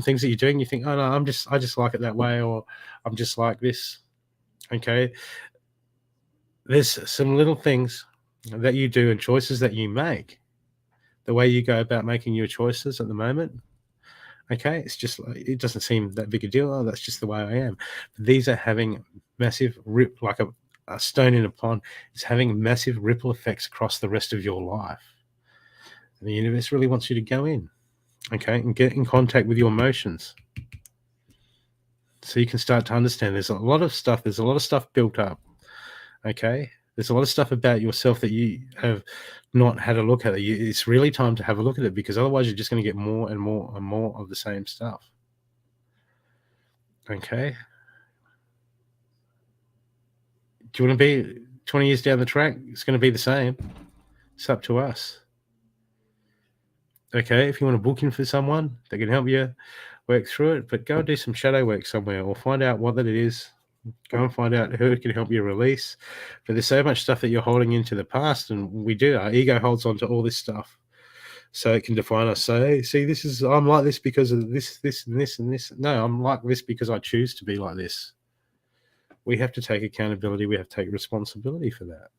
things that you're doing. You think, oh no, I just like it that way, or I'm just like this. Okay, there's some little things that you do and choices that you make. The way you go about making your choices at the moment. Okay, it's just like, it doesn't seem that big a deal. Oh, that's just the way I am. But these are having massive like a stone in a pond. It's having massive ripple effects across the rest of your life. And the universe really wants you to go in, okay, and get in contact with your emotions, so you can start to understand. There's a lot of stuff. There's a lot of stuff built up. Okay, there's a lot of stuff about yourself that you have not had a look at. It's really time to have a look at it, because otherwise you're just going to get more and more and more of the same stuff. Okay. Do you want to be 20 years down the track? It's going to be the same. It's up to us. Okay. If you want to book in for someone that can help you work through it, but go and do some shadow work somewhere, or find out what that it is. Go and find out who can help you release. But there's so much stuff that you're holding into the past, and we do. Our ego holds on to all this stuff, so it can define us. So, hey, see, I'm like this because of this, and this, and this. No, I'm like this because I choose to be like this. We have to take accountability. We have to take responsibility for that.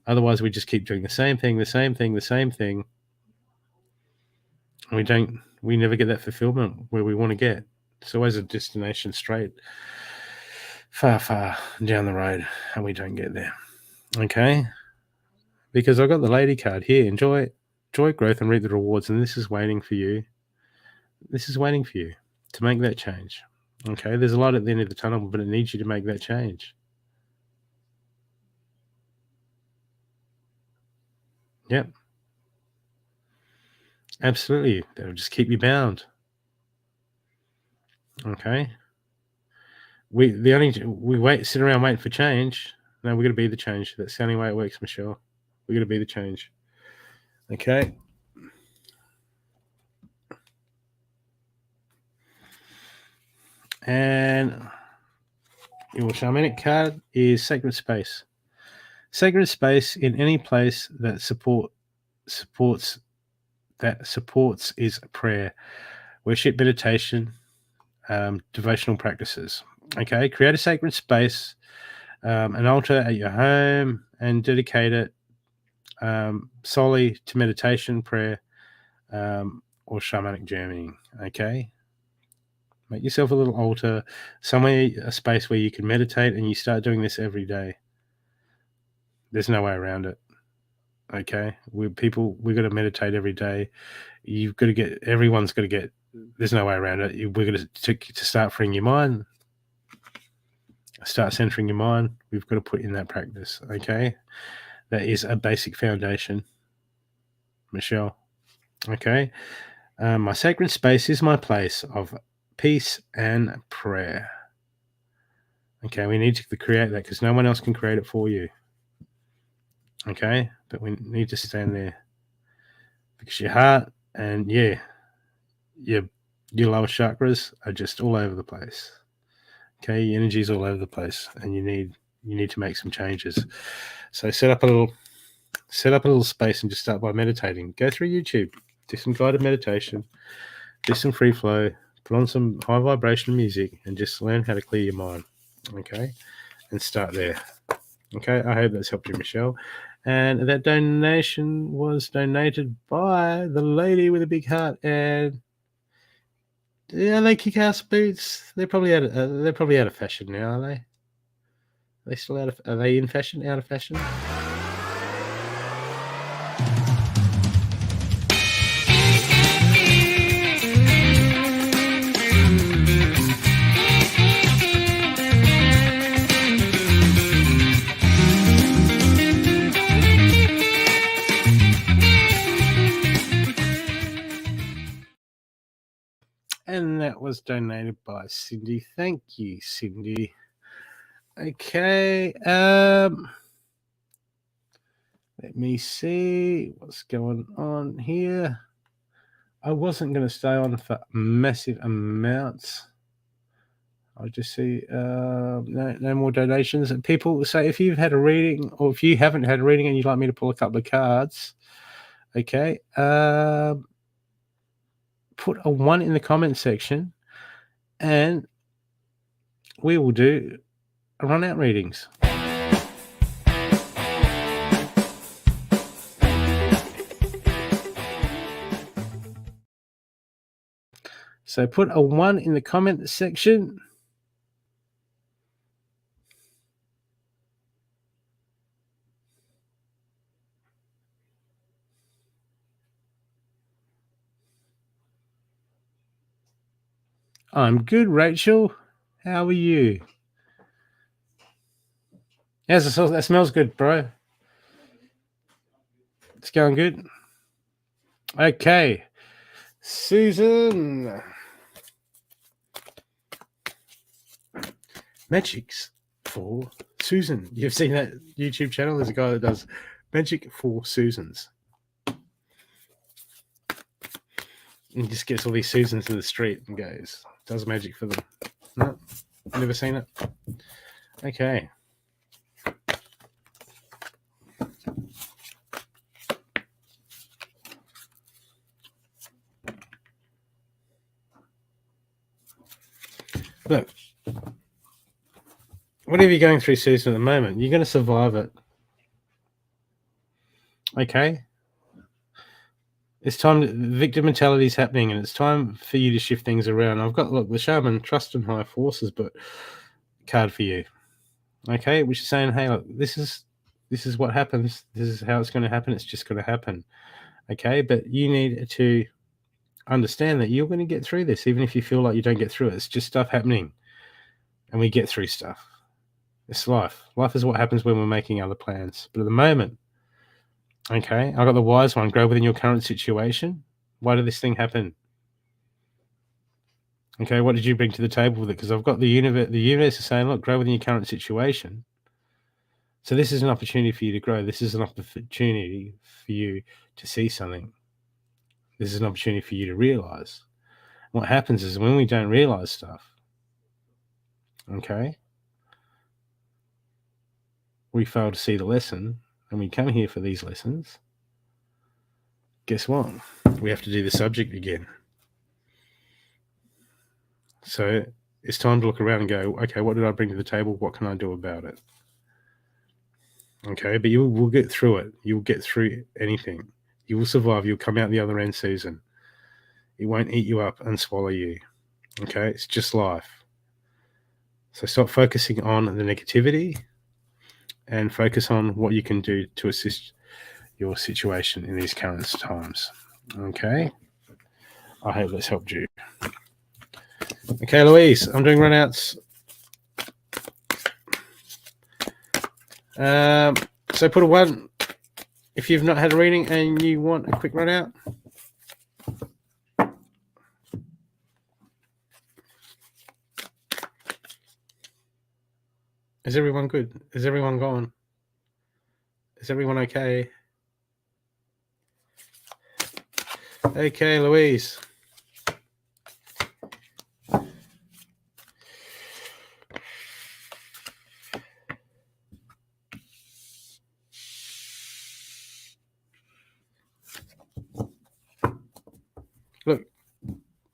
Otherwise, we just keep doing the same thing. And we never get that fulfillment where we want to get. It's always a destination straight, far down the road, and we don't get there. Okay? Because I've got the lady card here. Enjoy growth and reap the rewards. And this is waiting for you. This is waiting for you to make that change. Okay? There's a light at the end of the tunnel, but it needs you to make that change. Yep. Absolutely. That'll just keep you bound. Okay? We sit around waiting for change. No, we're going to be the change. That's the only way it works, Michelle. We're going to be the change. Okay? And your shamanic card is sacred space. Sacred space in any place that supports is prayer, worship, meditation, devotional practices. Okay, create a sacred space, an altar at your home, and dedicate it solely to meditation, prayer, or shamanic journeying. Okay, make yourself a little altar, somewhere, a space where you can meditate, and you start doing this every day. There's no way around it. Okay, we've got to meditate every day. Everyone's got to get. There's no way around it. We're going to start freeing your mind, start centering your mind. We've got to put in that practice. Okay, that is a basic foundation, Michelle. Okay, my sacred space is my place of peace and prayer. Okay, we need to create that, because no one else can create it for you. Okay, but we need to stand there, because your heart and your lower chakras are just all over the place. Okay, your energy is all over the place, and you need to make some changes. So set up a little space and just start by meditating. Go through YouTube, do some guided meditation, do some free flow, put on some high vibration music, and just learn how to clear your mind. Okay, and start there. Okay, I hope that's helped you, Michelle. And that donation was donated by the lady with a big heart. And yeah, they kick-ass boots. They're probably out of fashion now, are they? Are they still out of? Are they in fashion? Out of fashion? And that was donated by Cindy. Thank you, Cindy. Okay. Let me see what's going on here. I wasn't going to stay on for massive amounts. I just see no more donations. And people say, if you've had a reading, or if you haven't had a reading and you'd like me to pull a couple of cards, okay. put a 1 in the comment section and we will do run out readings. So put a 1 in the comment section. I'm good, Rachel. How are you? Yes, that smells good, bro. It's going good. Okay. Susan. Magics for Susan. You've seen that YouTube channel? There's a guy that does magic for Susans. And just gets all these Susans in the street and does magic for them. No, never seen it. Okay. Look, whatever you're going through, Susan, at the moment, you're going to survive it. Okay? It's time. Victim mentality is happening, and it's time for you to shift things around. I've got, look, the Shaman, Trust and High Forces, but card for you. Okay? Which is saying, hey, look, this is what happens. This is how it's going to happen. It's just going to happen. Okay? But you need to understand that you're going to get through this, even if you feel like you don't get through it. It's just stuff happening, and we get through stuff. It's life. Life is what happens when we're making other plans. But at the moment, okay, I got the wise one. Grow within your current situation. Why did this thing happen? Okay, what did you bring to the table with it? Because I've got the universe. The universe is saying, look, grow within your current situation. So this is an opportunity for you to grow. This is an opportunity for you to see something. This is an opportunity for you to realize. What happens is when we don't realize stuff, okay, we fail to see the lesson, and we come here for these lessons. Guess what? We have to do the subject again. So it's time to look around and go, okay, what did I bring to the table? What can I do about it? Okay, but you will get through it. You'll get through anything. You will survive. You'll come out the other end, Susan. It won't eat you up and swallow you. Okay, it's just life. So stop focusing on the negativity and focus on what you can do to assist your situation in these current times. Okay, I hope that's helped you. Okay, Louise, I'm doing runouts. So put a 1 if you've not had a reading and you want a quick run out. Is everyone good? Is everyone gone? Is everyone okay? Okay, Louise. Look,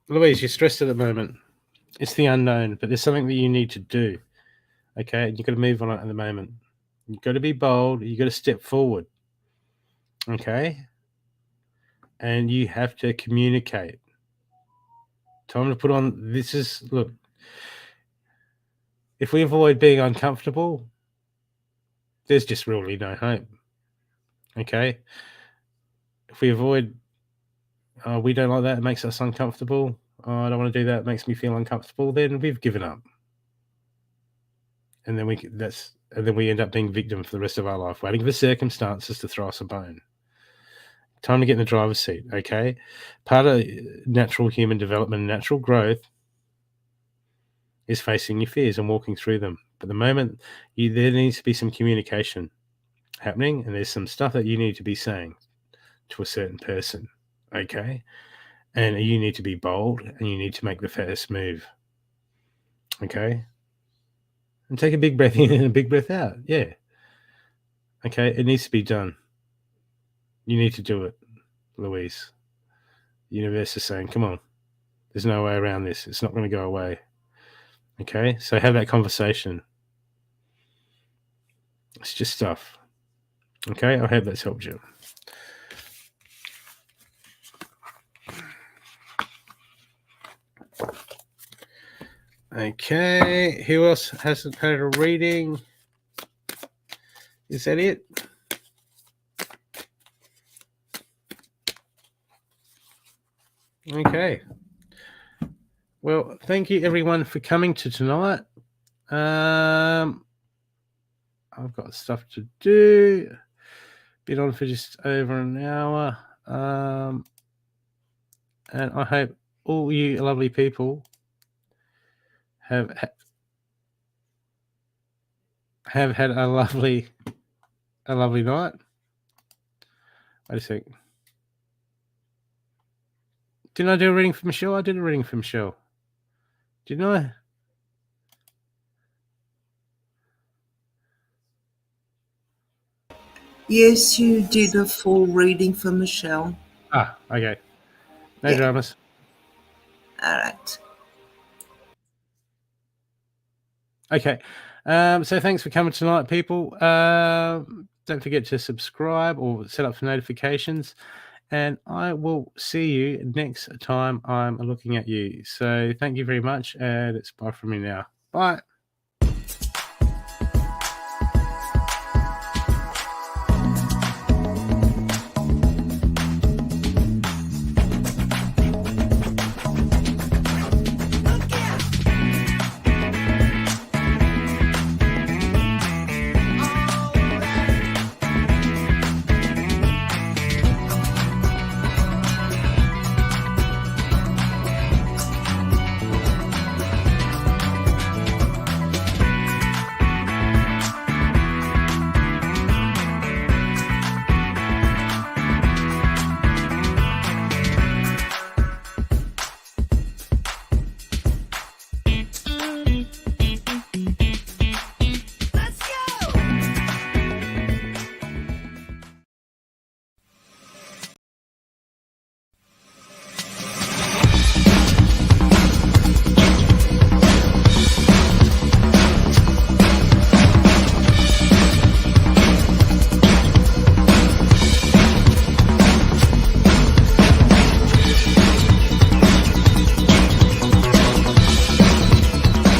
Louise, you're stressed at the moment. It's the unknown, but there's something that you need to do. Okay, you've got to move on it at the moment. You've got to be bold. You've got to step forward. Okay? And you have to communicate. Time to put on, look, if we avoid being uncomfortable, there's just really no hope. Okay? If we avoid, we don't like that, it makes us uncomfortable. I don't want to do that, it makes me feel uncomfortable, then we've given up. And then we end up being victim for the rest of our life, waiting for circumstances to throw us a bone. Time to get in the driver's seat, okay? Part of natural human development and natural growth is facing your fears and walking through them. But the moment there needs to be some communication happening, and there's some stuff that you need to be saying to a certain person, okay? And you need to be bold, and you need to make the first move, okay? And take a big breath in and a big breath out, yeah. Okay, it needs to be done. You need to do it, Louise. The universe is saying, come on, There's no way around this. It's not going to go away. Okay, so have that conversation. It's just stuff. Okay, I hope that's helped you. Okay, who else hasn't had a reading? Is that it? Okay. Well, thank you everyone for coming to tonight. I've got stuff to do. Been on for just over an hour. And I hope all you lovely people have had a lovely night. Wait a sec. Didn't I do a reading for Michelle? I did a reading for Michelle. Didn't I?
Yes, you did a full reading for Michelle.
Ah, okay. No
Yeah.
dramas.
All right.
Okay. So thanks for coming tonight, people. Don't forget to subscribe or set up for notifications. And I will see you next time I'm looking at you. So thank you very much. And it's bye from me now. Bye.